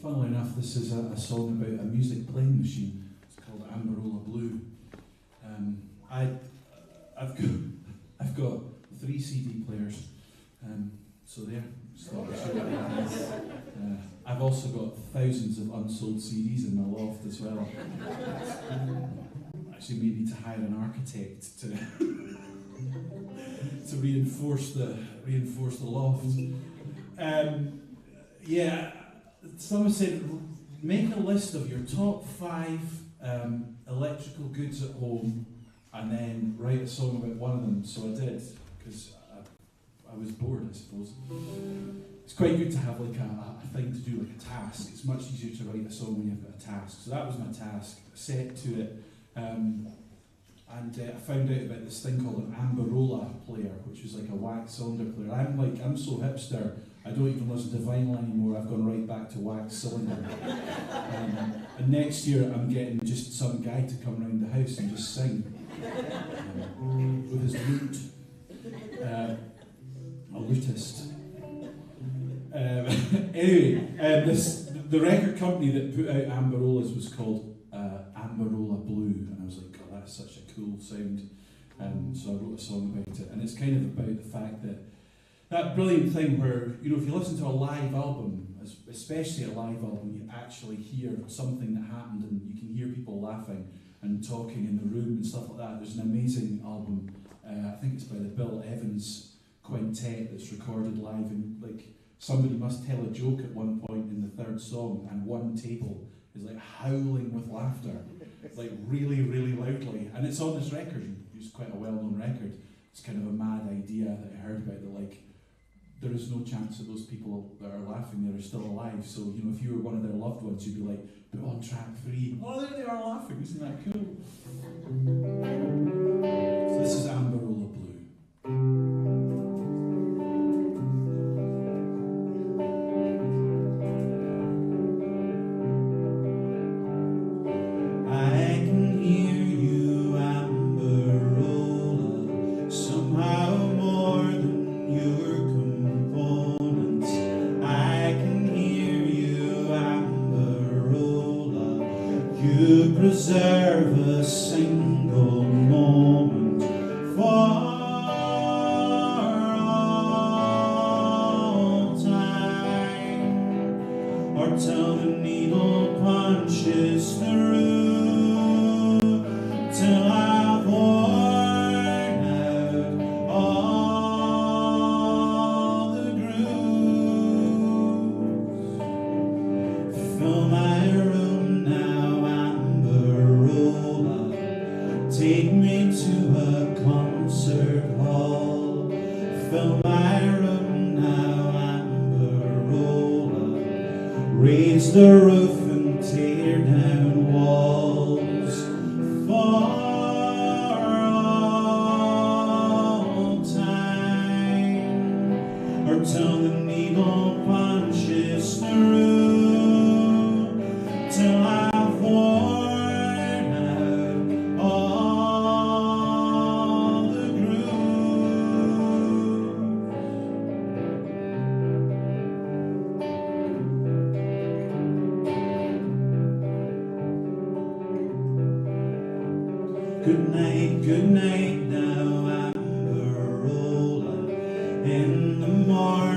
Funnily enough, this is a song about a music playing machine. It's called Amarola Blue. I've got 3 CD players, so there. I've also got thousands of unsold CDs in my loft as well. Actually, we need to hire an architect to to reinforce the loft. Yeah. Someone said, make a list of your top 5 electrical goods at home and then write a song about one of them. So I did, because I was bored, I suppose. It's quite good to have like a thing to do, like a task. It's much easier to write a song when you've got a task. So that was my task, set to it. And I found out about this thing called an Amarola player, which was like a wax cylinder player. I'm so hipster, I don't even listen to vinyl anymore. I've gone right back to wax cylinder. And next year I'm getting just some guy to come around the house and just sing with his lute. A lutist. Anyway, the record company that put out Amarolas was called Amarola Blue, and I was like, oh, that's such a cool sound. So I wrote a song about it, and it's kind of about the fact that brilliant thing where, you know, if you listen to a live album, especially a live album, you actually hear something that happened, and you can hear people laughing and talking in the room and stuff like that. There's an amazing album, I think it's by the Bill Evans Quintet, that's recorded live, and like somebody must tell a joke at one point in the 3rd song, and one table is like howling with laughter, like really, really loudly, and it's on this record. It's quite a well-known record. It's kind of a mad idea that I heard about, that like there is no chance that those people that are laughing there are still alive. So, you know, if you were one of their loved ones, you'd be like, but on track 3, oh, there they are laughing, isn't that cool? So this is Amarola Blue. Preserve a single moment for all time, or till the needle punches through, till I've worn out all the grooves. Fill my room now, take me to a concert hall. Fill my room now, Amarola. Raise the roof and tear down walls for all time, or till the needle punches through, till I've worn good night now, Amarola. In the morning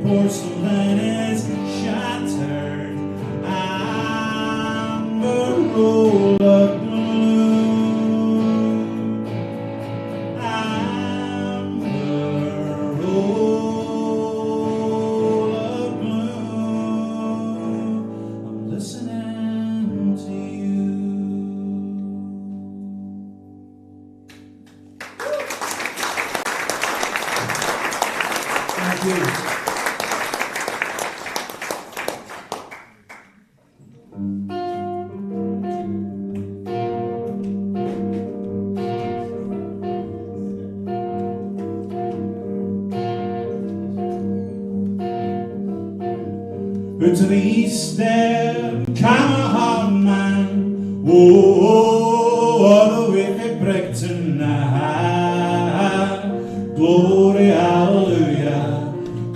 porcelain is shattered. Amber roll of blue. Amber roll of blue. I'm listening to you. Thank you. To the east there came a hard man, oh, all the way to Brighton. Glory, hallelujah,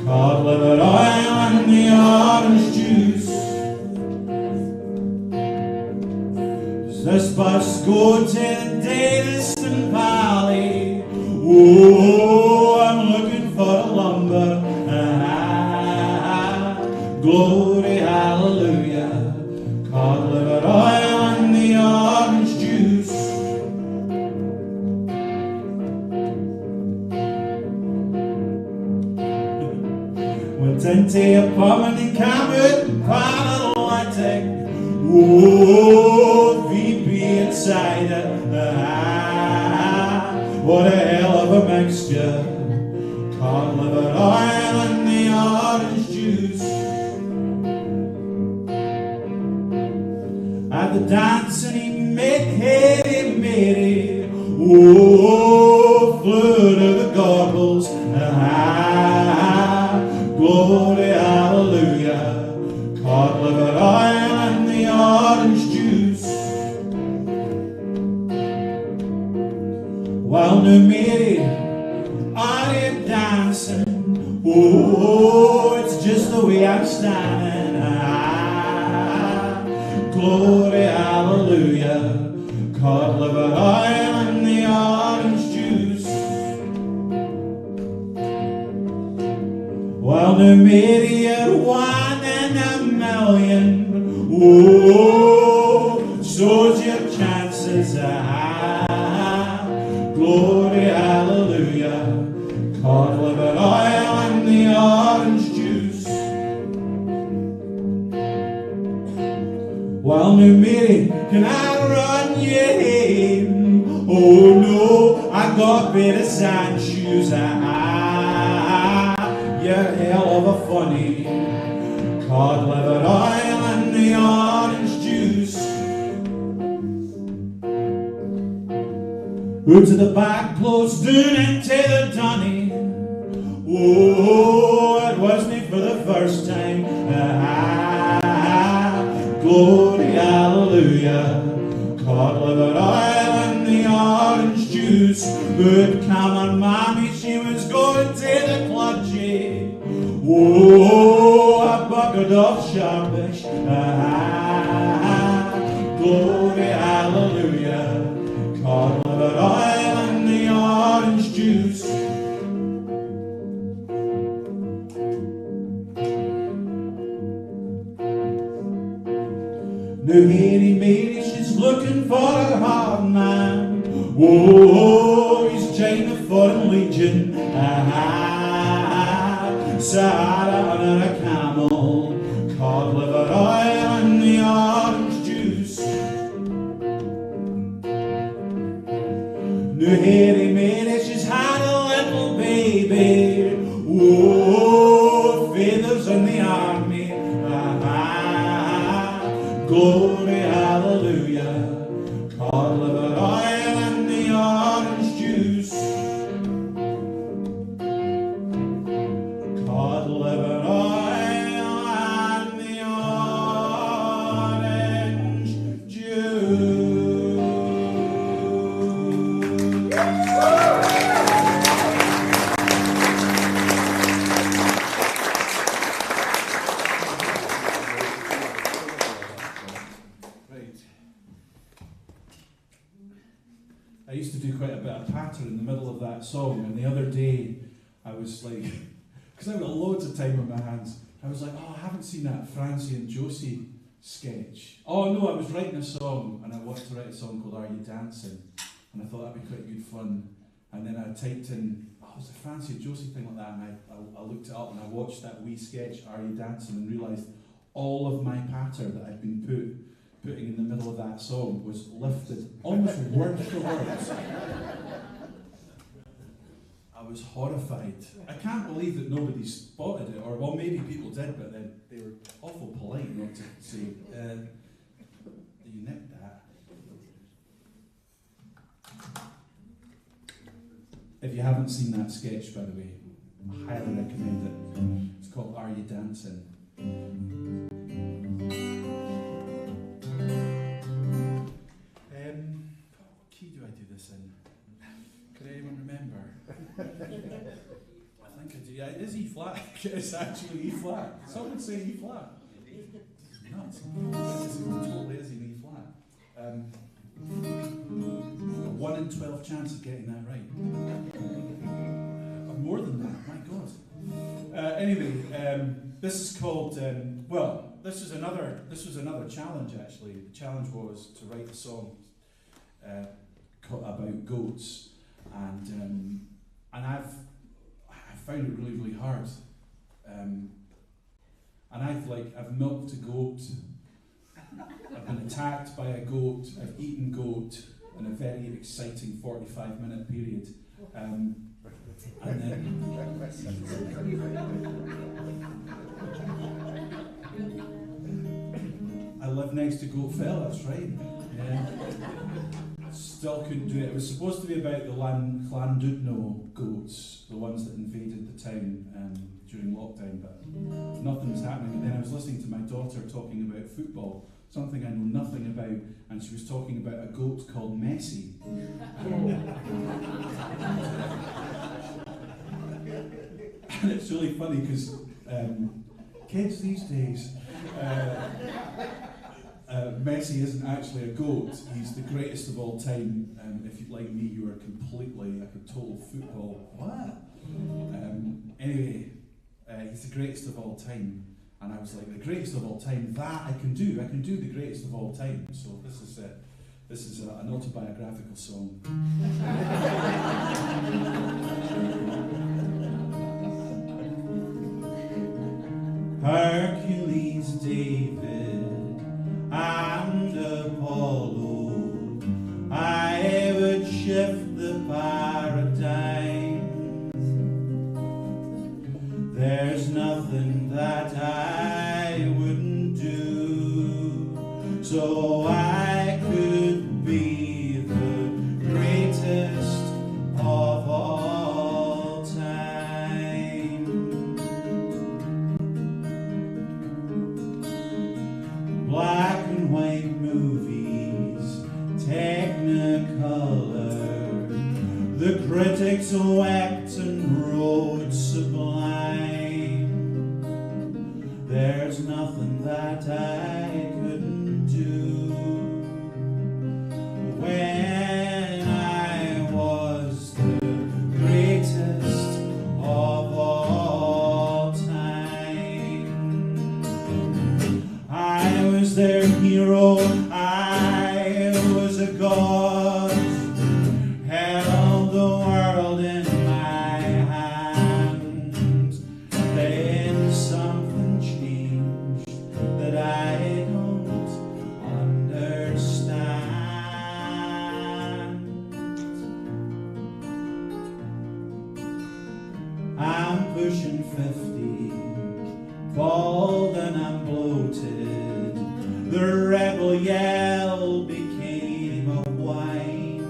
cod liver oil and the orange juice. Does this bus go to the distant valley? Oh, I'm looking for a lumber. Glory, hallelujah, cod liver oil and the orange juice. Went into a pub and he came out quite Atlantic. Oh, VP inside it. What a hell of a mixture. Cod liver oil and the orange juice. At the dance and he met Harry Mary. Oh, flew to the goggles. Glory, hallelujah, cod liver oil and the orange juice. Well, new Mary, are you dancing? Oh, it's just the way I'm standing. Glory, hallelujah, cod liver oil and the orange juice. Well, now Mary, you're 1 in a million. Oh, so's your chances. Glory, hallelujah, cod liver oil and the orange juice. Well, now Mary, can I run you home? Oh no, I got better sand shoes. You're hell of a funny. Cod liver oil and the orange juice. Out to the back, close down into the dunny. Oh, it wasn't for the first time. Glory, hallelujah, cod liver oil and the orange juice. Good come on, mommy, she was going to the clergy. Oh, I buckled off sharpish. Glory, hallelujah, cod liver oil and the orange juice. Now Mary, Mary, she's looking for a hard man. Oh, he's joined the Foreign Legion. Sahara under a camel, cod liver oil and the orange juice. Now Harry Mary, she's had a little baby. Oh, feathers in the army. Glory, hallelujah, cod liver oil and the orange juice. Cod liver oil and the orange juice. I used to do quite a bit of patter in the middle of that song, and the other day I was like because I've got loads of time on my hands. I was like, oh, I haven't seen that Francie and Josie sketch. Oh no, I was writing a song, and I wanted to write a song called Are You Dancing? And I thought that'd be quite good fun. And then I typed in, oh, it was a Francie and Josie thing like that, and I looked it up and I watched that wee sketch, Are You Dancing? And realised all of my patter that I'd been putting in the middle of that song was lifted almost word for word. I was horrified. I can't believe that nobody spotted it, or well, maybe people did, but then they were awful polite not to say, you nicked that. If you haven't seen that sketch, by the way, I highly recommend it. It's called Are You Dancing? What key do I do this in? Could anyone remember? I think I do. Yeah, it is E flat. It's actually E flat. Someone say E flat. It's nuts. It totally is in E flat. A 1 in 12 chance of getting that right. Or more than that, my God. Anyway, this is called, this was another challenge actually. The challenge was to write a song about goats, and I found it really, really hard. And I've milked a goat. I've been attacked by a goat. I've eaten goat in a very exciting 45-minute period. And then I live next to Goat Fell, that's right. Yeah. Still couldn't do it. It was supposed to be about the Llandudno goats, the ones that invaded the town during lockdown, but nothing was happening. And then I was listening to my daughter talking about football, something I know nothing about, and she was talking about a goat called Messi. And it's really funny because kids these days, Messi isn't actually a goat. He's the greatest of all time. If you're like me, you are completely like a total football. What? Anyway, he's the greatest of all time. And I was like, the greatest of all time, that I can do. I can do the greatest of all time. So this is an autobiographical song. Hercules, David, and Apollo, I would shift the paradigms. There's nothing that I wouldn't do, so I could be the greatest of all time. Black and white movies, Technicolor, the critics wept and wrote sublime. There's nothing that I couldn't do when I was the greatest of all time. I was their hero, I was a god, held the world in my hand. Then something changed that I don't understand. I'm pushing 50, bald and I'm bloated. The rebel yell became a whine.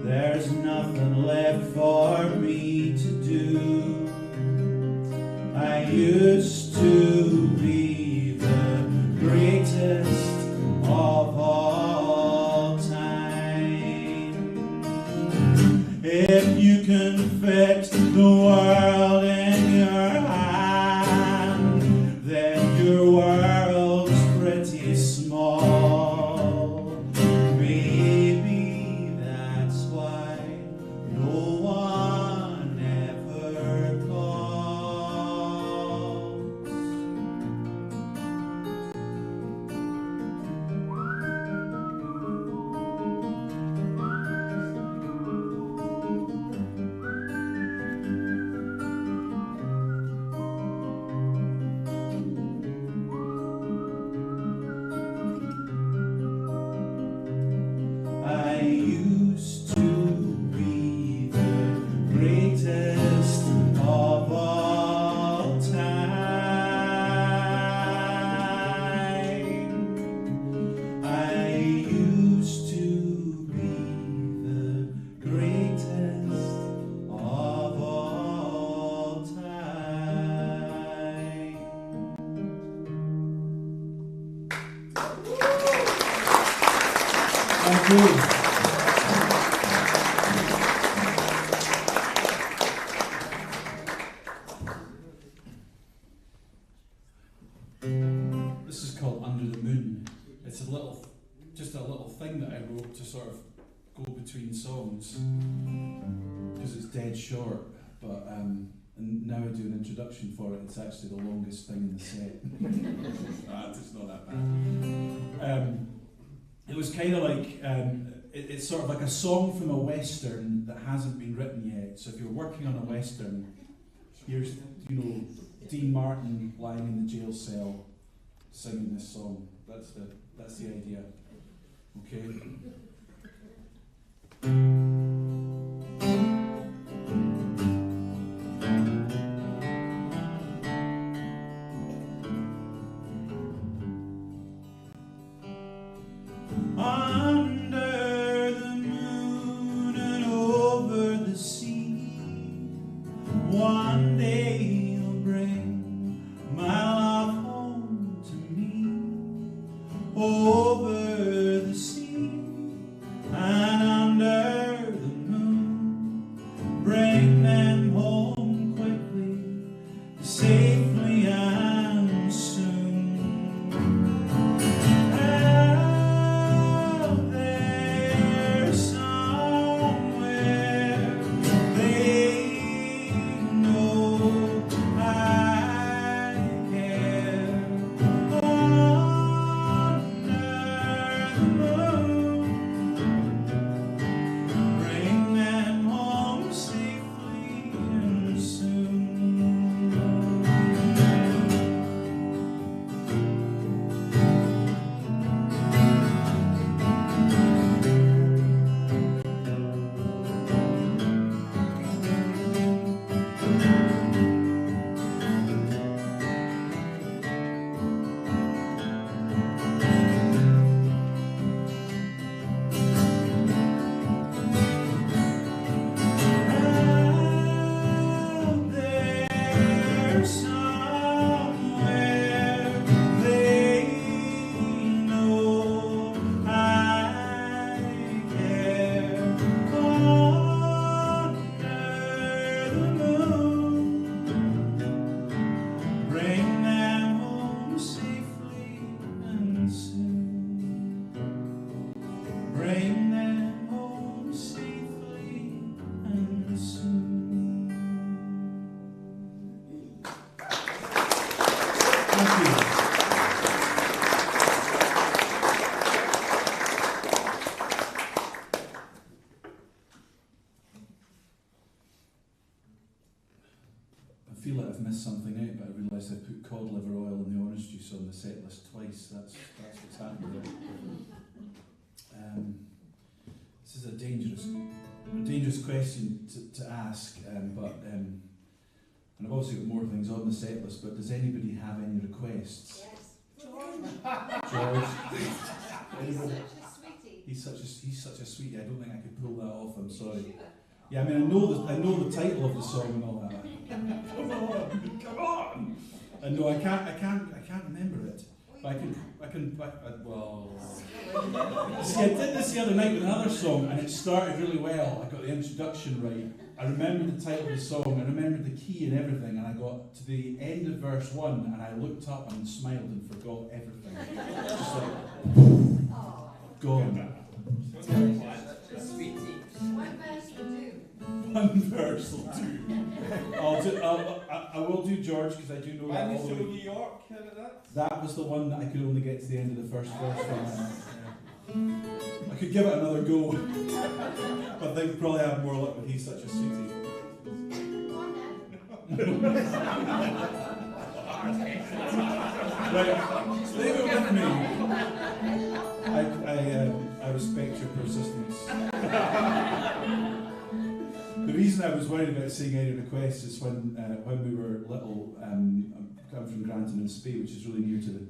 There's nothing left for me to do. I used to be the greatest of all time. If you can fit the world in your hand, then your world's pretty small. Maybe that's why no one ever Thank you. This is called Under the Moon. It's just a little thing that I wrote to sort of go between songs because it's dead short. But and now I do an introduction for it. It's actually the longest thing in the set. It's not that bad. It was kind of like it's sort of like a song from a western that hasn't been written yet. So if you're working on a western, here's Dean Martin lying in the jail cell singing this song. That's the idea. Okay. Under the moon and over the sea, one day you'll bring my love home to me. Over the sea and under the moon, bring them home quickly, safely and soon. Out there somewhere, they know I care. Under the moon, bring them home safely and soon. Out there somewhere, they know I care. Under the moon, bring them home safely and soon. Bring them home safely and soon. Thank you. I feel like I've missed something out, but I realised I put cod liver oil and the orange juice on the set list twice. That's what's happened there. This is a dangerous question to ask, and I've obviously got more things on the set list. But does anybody have any requests? George. Anybody? He's such a sweetie. I don't think I could pull that off. I'm sorry. Yeah, I mean, I know the title of the song and all that. Come on! And no, I can't remember it. But well. See, I did this the other night with another song, and it started really well. I got the introduction right. I remembered the title of the song. I remembered the key and everything, and I got to the end of verse 1, and I looked up and smiled and forgot everything. Just like gone. One verse will do. I will do George, because I do know that all the way. New York, how about that? That was the one that I could only get to the end of the first verse from. I could give it another go, but I think we'd probably have more luck with He's Such a Sweetie. Right, leave it with me. I respect your persistence. The reason I was worried about seeing any requests is when we were little, I'm from Granton in Spey, which is really near to the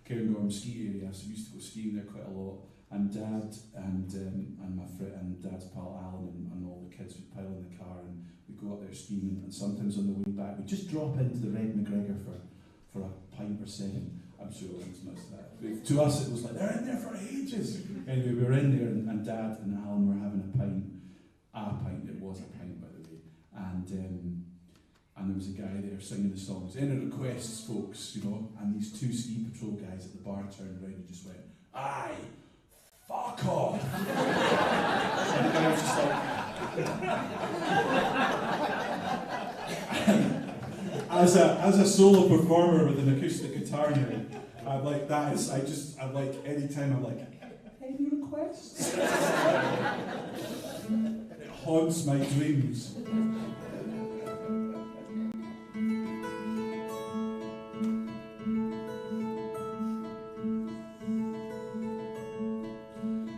Cairngorm ski area, so we used to go skiing there quite a lot. And Dad and my friend and Dad's pal Alan and all the kids would pile in the car and we'd go up there skiing, and sometimes on the way back we'd just drop into the Red McGregor for a pint or seven. I'm sure it wasn't as much as that. But to us, it was like, they're in there for ages. Anyway, we were in there, and Dad and Alan were having a pint. It was a pint, by the way. And there was a guy there singing the songs. Any requests, folks, you know? And these two ski patrol guys at the bar turned around and just went, aye, fuck off. And the guy was just like... As a solo performer with an acoustic guitar here, I'm like, that is, I'm like, anytime I'm like, any requests? It haunts my dreams.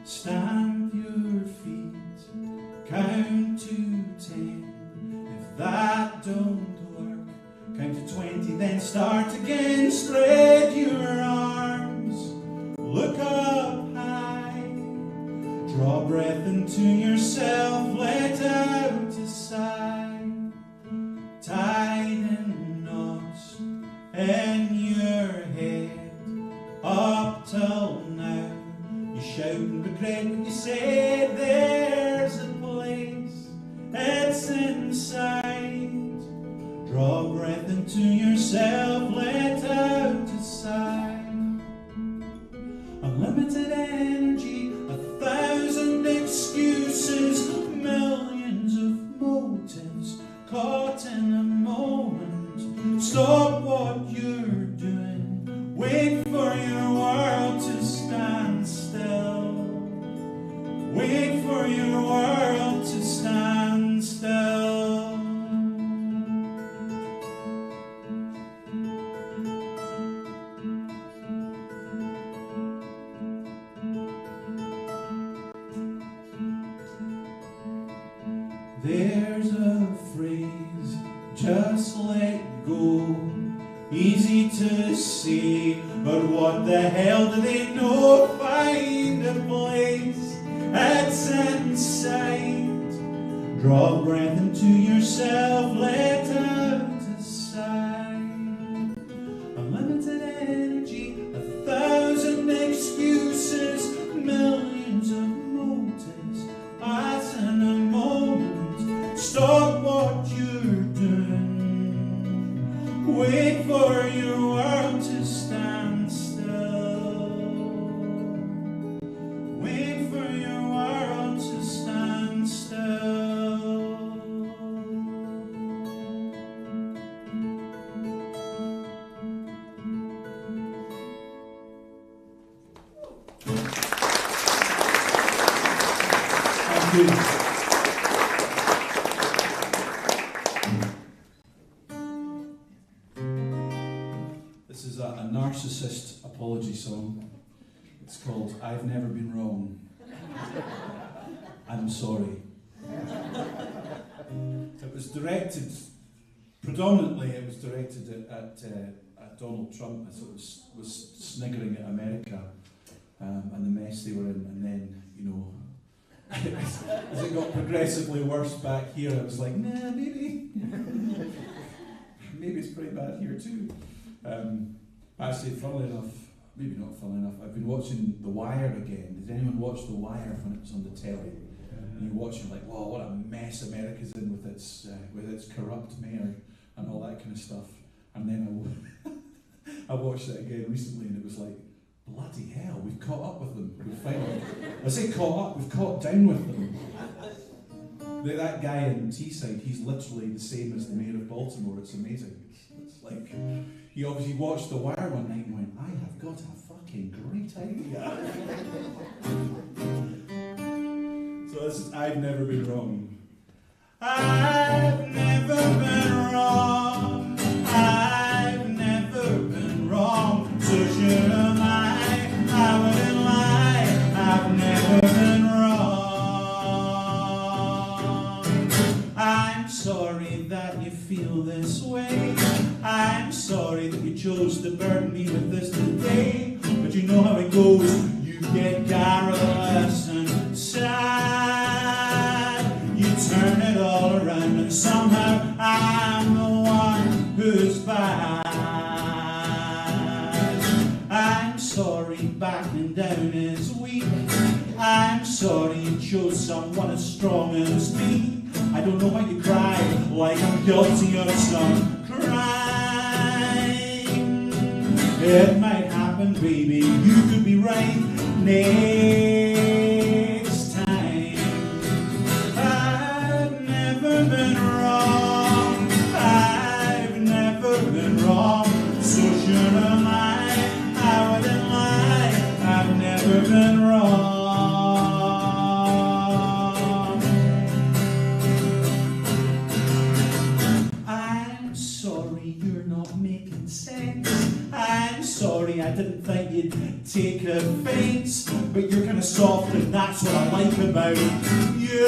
Stamp your feet, count to 10. If that don't work, count to 20, then start again. Spread your arms, look up high, draw breath into yourself, let out a sigh. Tighten knots in your head, up till now. You shout and regret what you said. There's a place, it's inside. Draw breath into yourself, let out a sigh. Unlimited energy, 1,000 excuses, millions of motives, caught in a moment. Stop what you're doing, wait for your world to stand still. Wait for your world to stand still. There's a phrase, just let go. Easy to say, but what the hell do they know? Find a place, it's inside. Draw breath into yourself, let out a sigh. Unlimited energy, 1,000 excuses, millions of motives, as in a moment. Stop what you're doing, wait for your world to stand still. Wait for your world to stand still. Thank you. This is a narcissist apology song. It's called I've Never Been Wrong. I'm sorry. It was directed, predominantly it was directed at Donald Trump, as it was sniggering at America and the mess they were in, and then, you know, as it got progressively worse back here, I was like, nah, maybe it's pretty bad here too. Actually, funnily enough, maybe not funnily enough, I've been watching The Wire again. Did anyone watch The Wire when it was on the telly? And you watch it like, wow, what a mess America's in with its corrupt mayor and all that kind of stuff. And then I watched it again recently, and it was like, bloody hell, we've caught up with them. We've finally, I say caught up, we've caught down with them. That guy in Teesside, he's literally the same as the mayor of Baltimore. It's amazing. It's like, he obviously watched The Wire one night and went, I have got a fucking great idea. So this is I've Never Been Wrong. I've never been wrong. I've never been wrong. So sure am I wouldn't lie. I've never been wrong. I'm sorry that you feel this way. I'm sorry that you chose to burden me with this today. But you know how it goes. You get garrulous and sad. You turn it all around, and somehow I'm the one who's bad. sorry you chose someone as strong as me. I don't know why you cry like I'm guilty of some crime. It might happen, baby, you could be right next time. I've never been wrong, I've never been wrong, so sure am I wouldn't lie, I've never been wrong. I'm sorry you're not making sense. I'm sorry I didn't think you'd take offence, but you're kind of soft and that's what I like about you.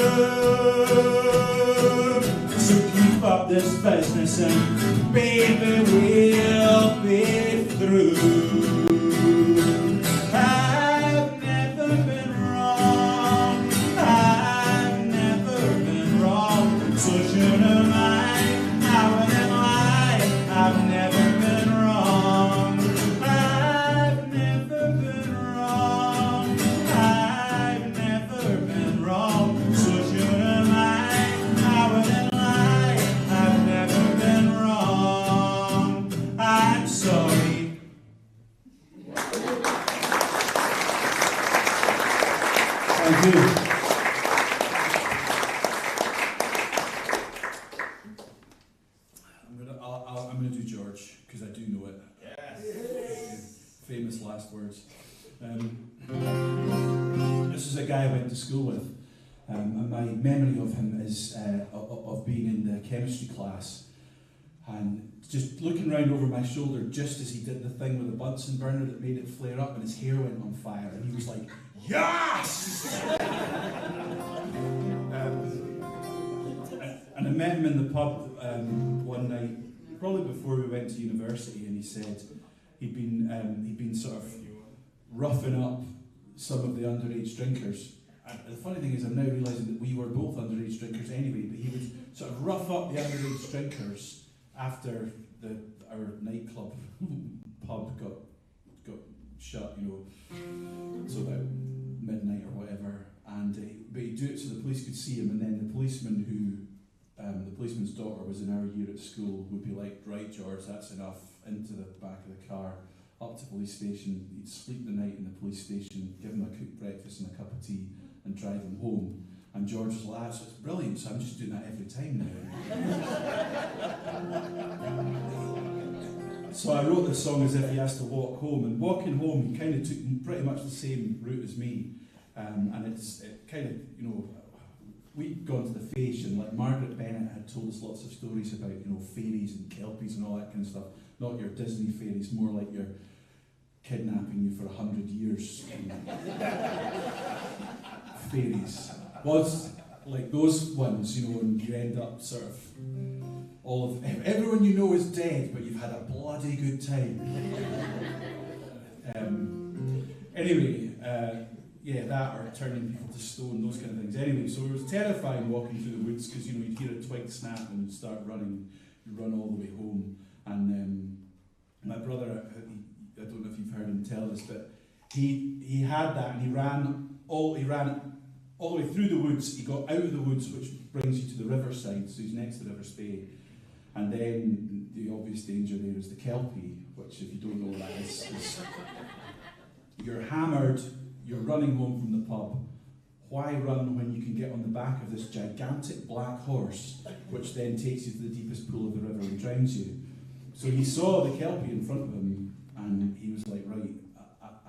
So keep up this business and baby we'll be through. I've never been wrong, I've never been wrong, so should am I wouldn't lie, I've never been wrong. I've never been wrong, I've never been wrong, so should am I wouldn't lie, I've never been wrong. I'm sorry. Thank you. I'm gonna do George because I do know it. Yes. Famous last words. This is a guy I went to school with, and my memory of him is of being in the chemistry class and just looking round over my shoulder just as he did the thing with the Bunsen burner that made it flare up and his hair went on fire, and he was like, "Yes!" And I met him in the pub one night, probably before we went to university, and he said he'd been sort of roughing up some of the underage drinkers. And the funny thing is, I'm now realising that we were both underage drinkers anyway, but he would sort of rough up the underage drinkers after our nightclub pub got shut, you know, so about midnight or whatever. And but he'd do it so the police could see him, and then the policeman's daughter was in our year at school would be like, "Right, George, that's enough," into the back of the car, up to the police station. He'd sleep the night in the police station, give him a cooked breakfast and a cup of tea, and drive him home. And George was like, "So it's brilliant, so I'm just doing that every time now." So I wrote this song as if he has to walk home, and walking home he kind of took pretty much the same route as me, and it kind of, you know, we'd gone to the Fèis, and like Margaret Bennett had told us lots of stories about, you know, fairies and kelpies and all that kind of stuff. Not your Disney fairies, more like your kidnapping you for 100 years. Fairies. Well, it's like those ones, you know, and you end up sort of everyone you know is dead, but you've had a bloody good time. Anyway, yeah, that or turning people to stone, those kind of things. Anyway, so it was terrifying walking through the woods because, you know, you'd hear a twig snap and you'd start running, you'd run all the way home. And my brother, I don't know if you've heard him tell this, but he had that, and he ran all the way through the woods. He got out of the woods, which brings you to the riverside, so he's next to the River Spey. And then the obvious danger there is the kelpie, which, if you don't know what that is you're hammered, you're running home from the pub. Why run when you can get on the back of this gigantic black horse, which then takes you to the deepest pool of the river and drowns you? So he saw the kelpie in front of him, and he was like, "Right,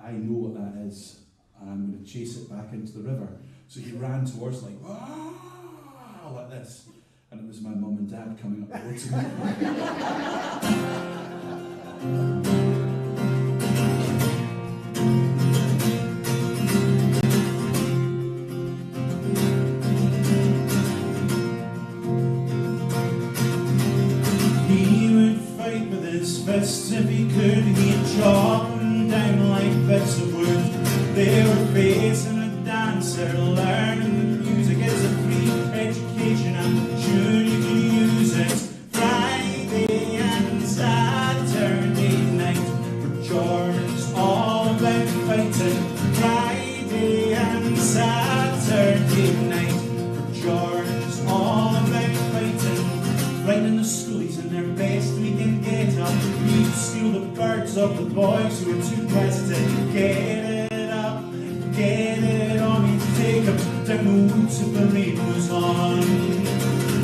I know what that is, and I'm going to chase it back into the river." So he ran towards, like, "Ah!" like this, and it was my mum and dad coming up the road to me. Fists, if he could, he'd chop them down like bits of wood. They were facing a dancer, learning music is a free education. I'm sure you can use it. Friday and Saturday night for George, it's all about fighting. Friday and Saturday. schoolies in their best weekend get-up. We'd steal the birds of the boys who were too hesitant. Get it up, get it on, he'd take them down the woods if the rain was on.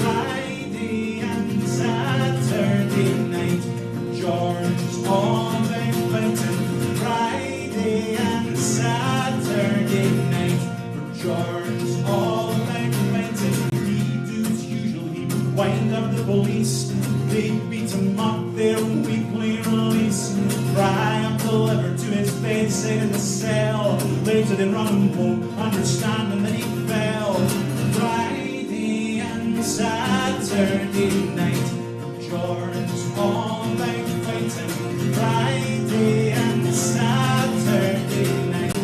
Friday and Saturday night, George's all about fighting. Friday and Saturday night, for George's all about fighting. He'd do as usual, he'd wind up the police. They'd beat him up their weekly release. Fry up the liver to his bedside in the cell. Later they'd run him home, understanding that he fell. Friday and Saturday night, George's all about fighting. Friday and Saturday night,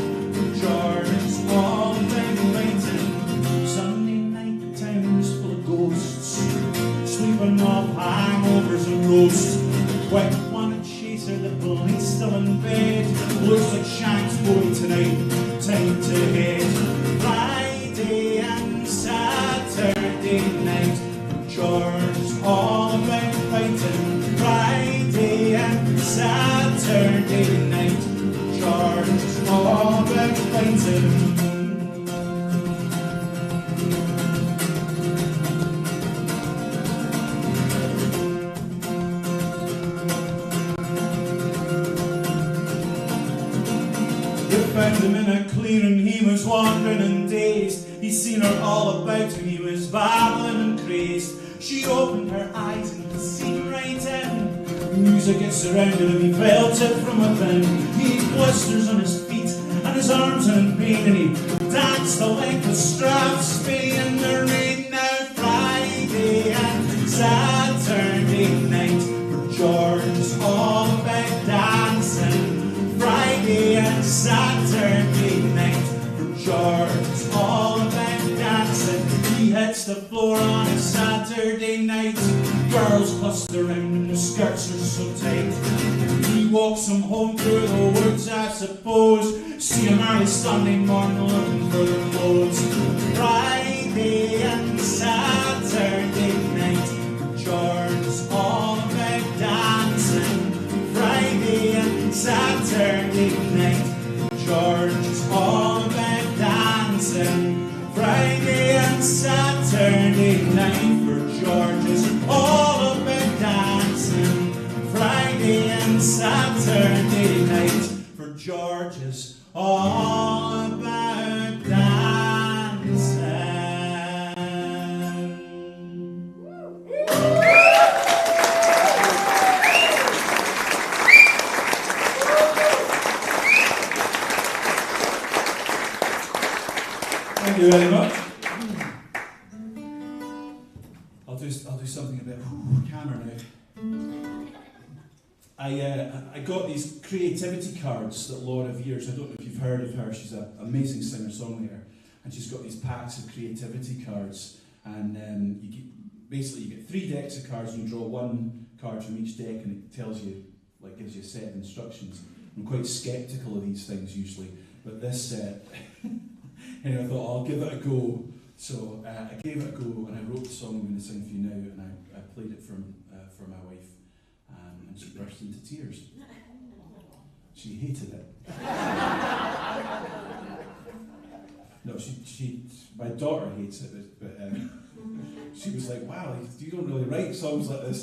George's all about fighting. Sunday night town's full of ghosts, sleeping off hangovers and roasts. Quick one a chaser, the police still in bed. Looks like Shank's boy tonight, time to head. Friday and Saturday night, George's all about fighting. Friday and Saturday night, George's all about fighting. Found him in a clearing, he was wandering and dazed. He'd seen her all about him, he was babbling and crazed. She opened her eyes and could see right in. Music had surrounded him, he felt it from within. He had blisters on his feet and his arms were in pain, and he danced the length of Strathspey in the rain. Now Friday and Saturday night, for George's all about dancing. Friday and Saturday night, for George's all about dancing. He hits the floor on a Saturday night. Girls cluster around and their skirts are so tight. He walks them home through the woods, I suppose. See him early Sunday morning looking for their clothes. Friday and Saturday night, for George's all about dancing. Friday and Saturday night, George's all about dancing. Friday and Saturday night, for George's all about dancing. Friday and Saturday night, for George's all about dancing. Thank you very much. I'll do something a bit calmer now. I got these creativity cards that Laura Veers, I don't know if you've heard of her, she's an amazing singer-songwriter, and she's got these packs of creativity cards, and basically you get 3 decks of cards and you draw 1 card from each deck, and it tells you, like, gives you a set of instructions. I'm quite sceptical of these things usually, but this anyway, I thought I'll give it a go. So I gave it a go, and I wrote the song I'm going to sing for you now, and I played it for my wife, and she burst into tears. She hated it. No, my daughter hates it, but she was like, "Wow, you don't really write songs like this.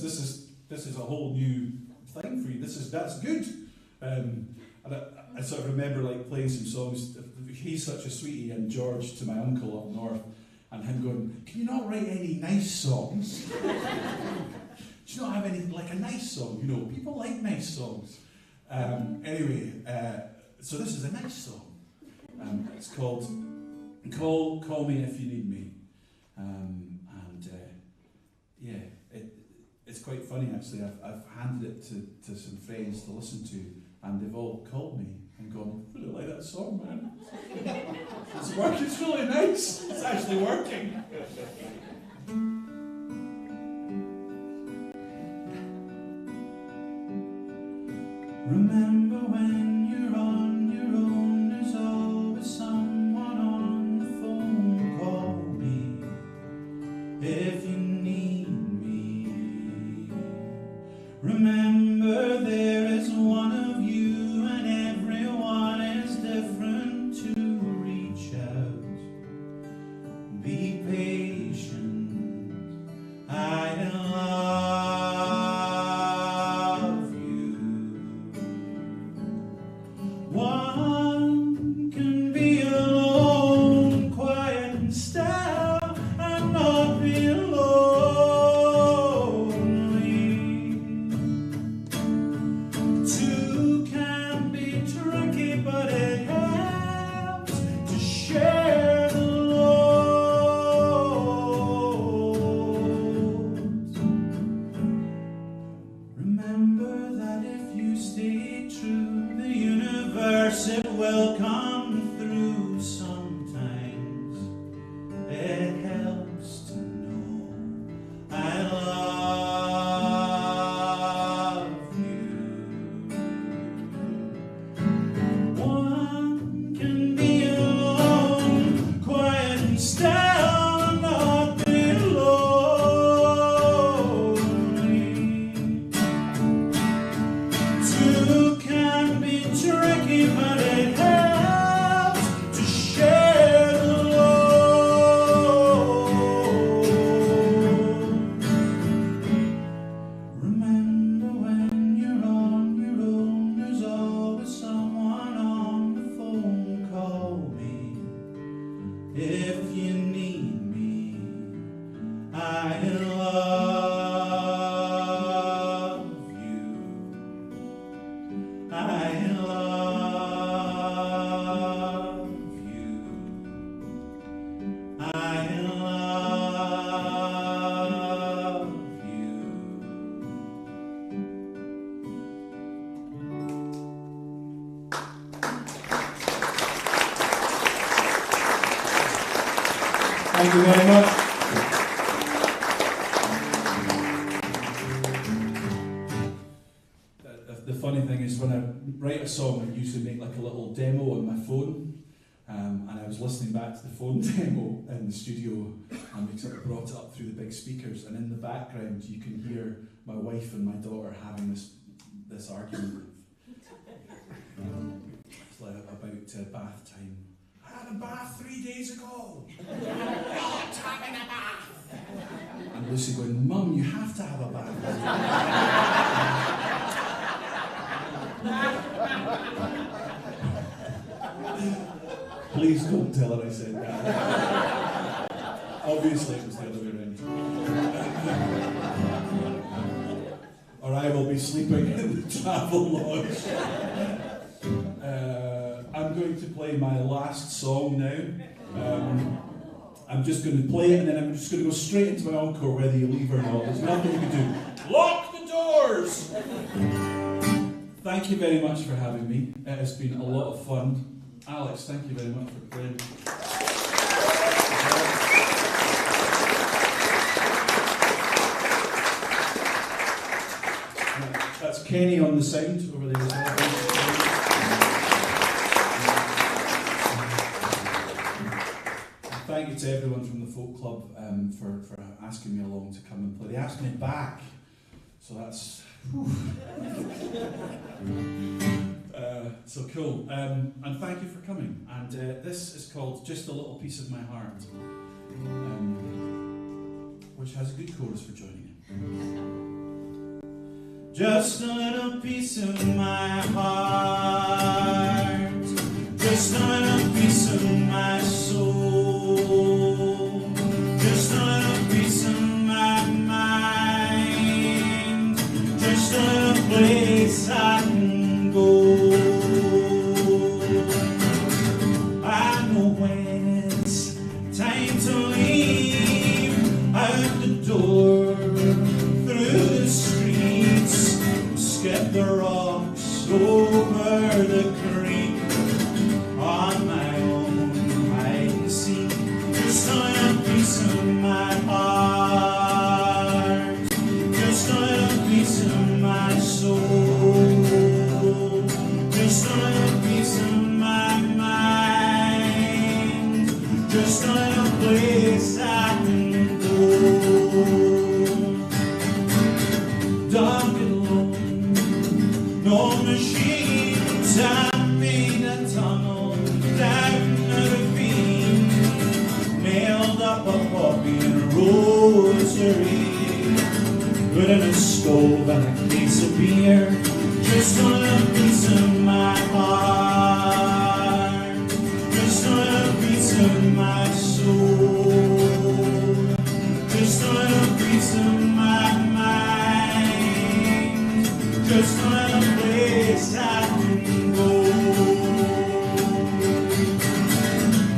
This is a whole new thing for you. That's good." And I sort of remember like playing some songs. He's such a sweetie, and George to my uncle up north, and him going, "Can you not write any nice songs? Do you not have any, like a nice song? You know, people like nice songs." Anyway, so this is a nice song. It's called Call Me If You Need Me. It's quite funny actually. I've handed it to some friends to listen to, and they've all called me and gone, "I really like that song, man. It's working, it's really nice. It's actually working." Remember when you're on your own, there's always someone on the phone. Call me if you need me. Remember there is one of you and everyone is different to reach out. Be patient, I love you. One can be alone, quiet and still, and not be lonely. Two can be tricky, but it helps to share the load. Remember that if you stay true, the universe, it will come through sometimes. It helps to know I love you. One can be alone, quiet and still, and not be lonely. Two can be tricky, but it helps to share the load. Remember when you're on your own, there's always someone on the phone. Call me if you need me. I love you. I love you. I love you. Thank you very much. The funny thing is, when I write a song, I usually make like a little demo on my phone, and I was listening back to the phone demo in the studio, and we sort of brought it up through the big speakers, and in the background you can hear my wife and my daughter having this argument. It's like about bath time. I had a bath 3 days ago. Not having a bath. And Lucy going, Mum, you have to have a bath. Please don't tell her I said that. Obviously it was the other way around. Or I will be sleeping in the travel lodge. I'm going to play my last song now. I'm just going to play it and then I'm just going to go straight into my encore whether you leave or not. There's nothing you can do. Lock the doors! Thank you very much for having me. It has been a lot of fun. Alex, thank you very much for playing. That's Kenny on the sound over there as well. Thank you to everyone from the Folk Club for asking me along to come and play. They asked me back, so that's so cool. And thank you for coming. And this is called Just a Little Piece of My Heart, which has a good chorus for joining in. Just a little piece of my heart, just a little piece of my soul, just a little piece of my mind, just a little place I can go. I know when it's time to leave out the door, through the streets, skip the rocks over the creek, on my own I can see just a little piece of my heart, just a little piece of my soul, just a little piece of my mind, just a little place I can go. Dark and lonely old machines. I made a tunnel down a ravine, nailed up a poppy and a rosary, put in a stove and a case of beer, just a little piece of my heart, just a little piece of my soul, just a little piece of my mind, just a little place I can go.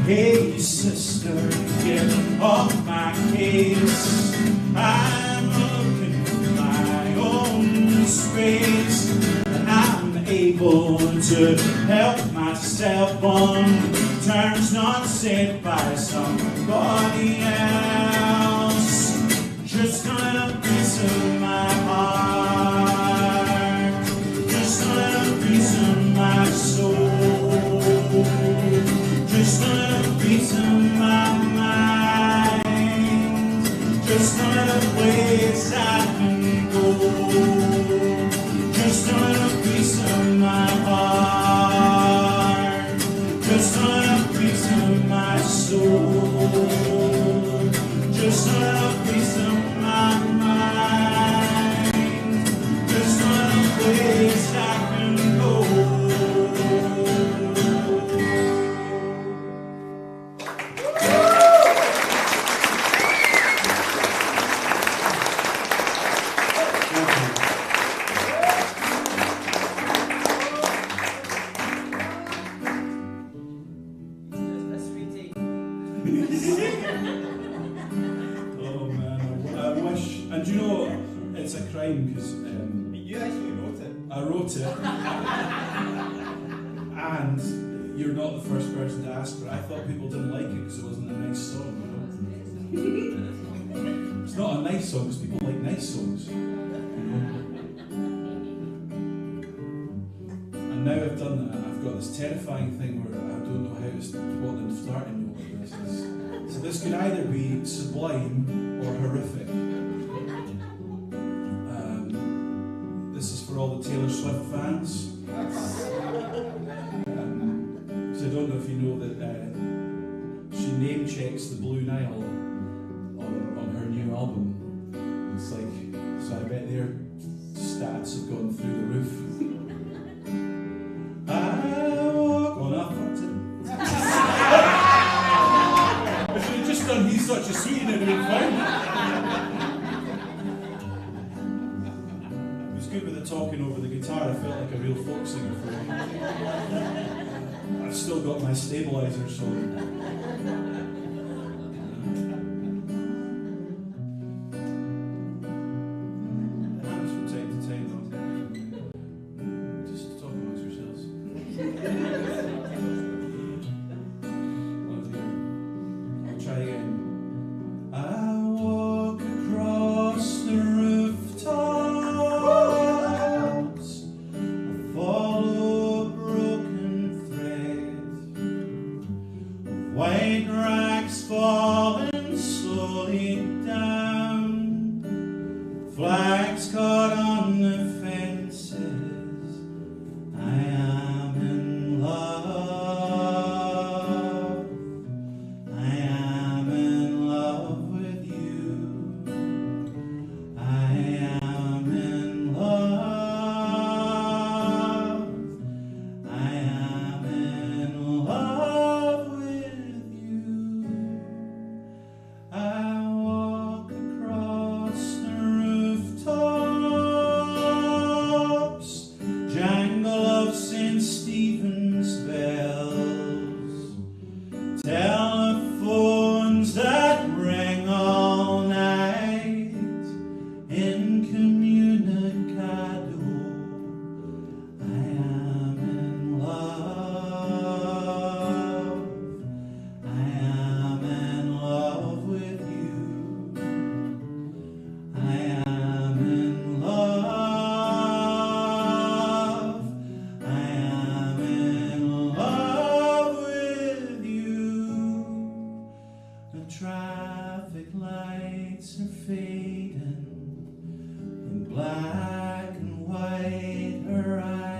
Hey sister, get off my case, I'm looking for my own space, and I'm able to help myself on terms not set by somebody else. Just a little piece of my heart, just a little piece of my soul, just a little piece of my mind, just a little place I can go, just a little piece of my heart, just a little piece of my soul, just a little piece of my mind, just a little place I can go. Oh man, I wish. And you know, it's a crime because You actually wrote it. I wrote it, and you're not the first person to ask for it. I thought people didn't like it because it wasn't a nice song. You know? It's not a nice song because people like nice songs. You know? And now I've done that, I've got this terrifying thing where I don't know how to what the starting note of this is. So this could either be sublime or horrific. This is for all the Taylor Swift fans. So I don't know if you know that she name checks the Blue Nile on her new album. It's like, so I bet their stats have gone through the roof. I walk on a fountain. I should have just done He's Such a Sweet and it would have been fine. It was good with the talking over the guitar. I felt like a real folk singer for a minute. I've still got my stabilizer, so. Hands from time to time, though. Just talk amongst yourselves. Oh dear. I'll try again. I walk across the rooftops. I follow a broken thread of white rags falling slowly down, flags caught on the fences. I am in love. I am in love with you. I am in love. I am in love with you. I walk across the rooftops, jangle of St. Stephen's bells, telephones that ring all night, incommunicado. I am in love. I am in love with you. I am in love. I am in love with you. The traffic lights are fading in black and white horizon.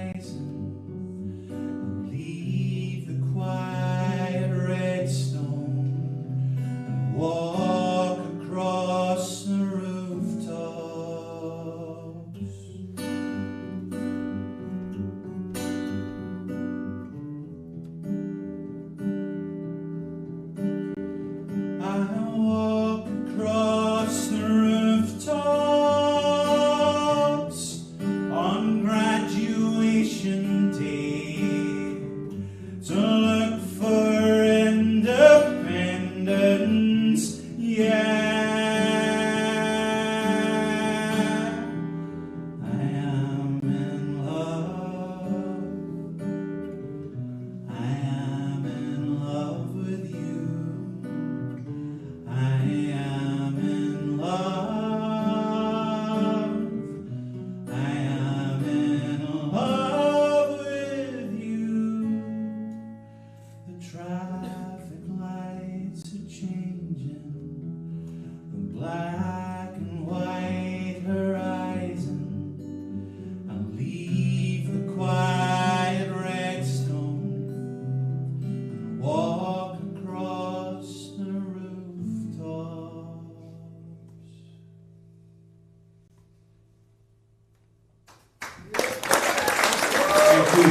I'll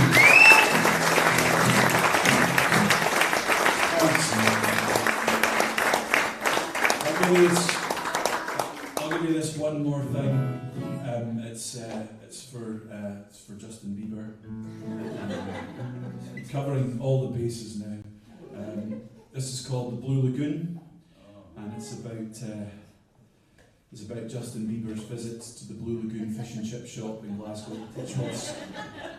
give you this one more thing. It's for Justin Bieber. Covering all the bases now. This is called The Blue Lagoon, and it's about Justin Bieber's visit to the Blue Lagoon fish and chip shop in Glasgow, which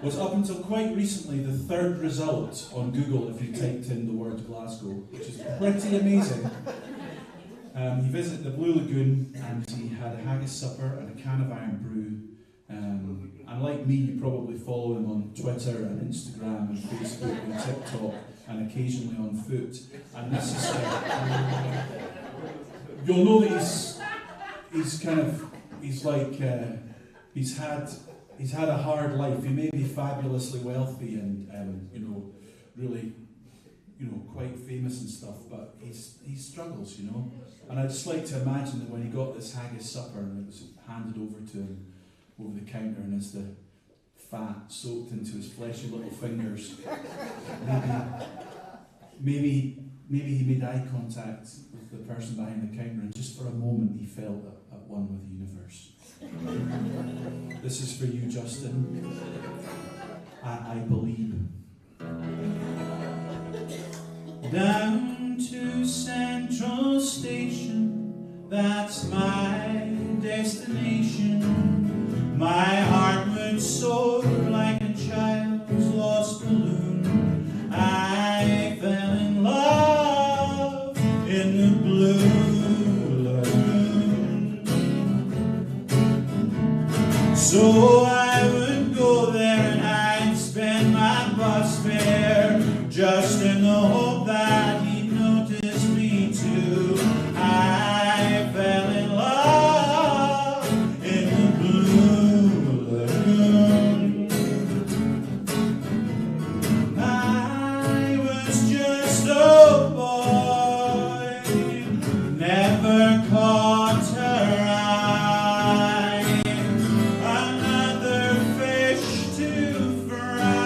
was up until quite recently the third result on Google if you typed in the word Glasgow, which is pretty amazing. He visited the Blue Lagoon and he had a haggis supper and a can of iron brew. And like me, you probably follow him on Twitter and Instagram and Facebook and TikTok and occasionally on foot. And this is you'll know that he's had a hard life. He may be fabulously wealthy and really quite famous and stuff, but he struggles, And I'd just like to imagine that when he got this haggis supper and it was handed over to him over the counter, and as the fat soaked into his fleshy little fingers, maybe he made eye contact with the person behind the counter, and just for a moment he felt at one with the universe. This is for you, Justin. I believe. Down to Central Station, that's my destination. My heart would soar like a child's lost balloon. I fell in love in the Blue Lagoon. So I would go there and I'd spend my bus fare just in the hope that he'd notice me too. I fell in love in the Blue Lagoon. I was just a boy, never caught her eye, another fish to fry.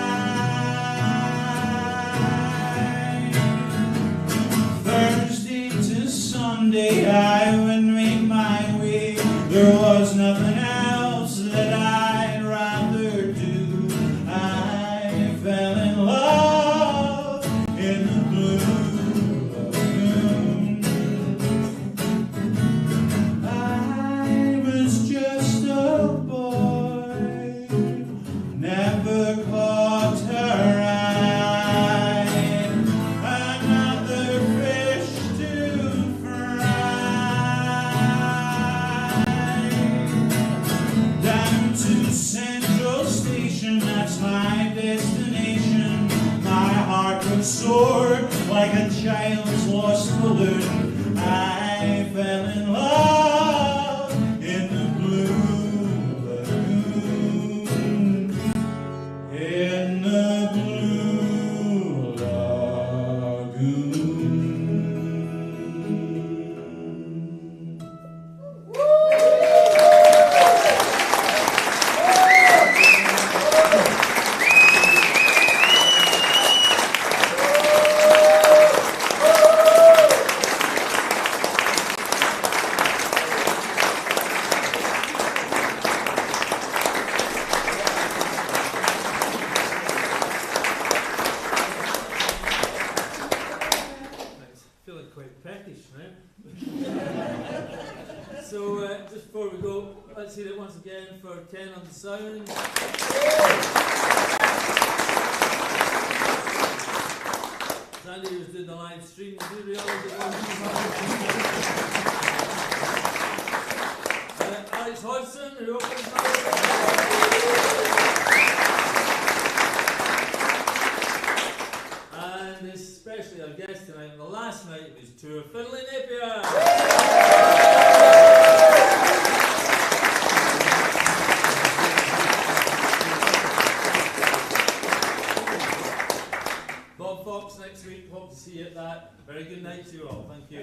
Thursday to Sunday I would make my way. There was nothing else that I'd rather do. I fell in love in the Blue Lagoon. I was just a boy, never caught her eye, another fish to fry. Down to Central Station, that's my destination. My heart would soar like a child's lost balloon. I fell in love in the Blue Lagoon. In the Blue Lagoon. Feeling quite peckish now. So just before we go, let's hear it once again for Ken on the sound. Sandy was doing the live stream. Did you realise it was? Alex Hodgson, who opens now. And especially our guest tonight, the last night of his tour, Findlay Napier. Bob Fox next week, hope to see you at that. Very good night to you all, thank you.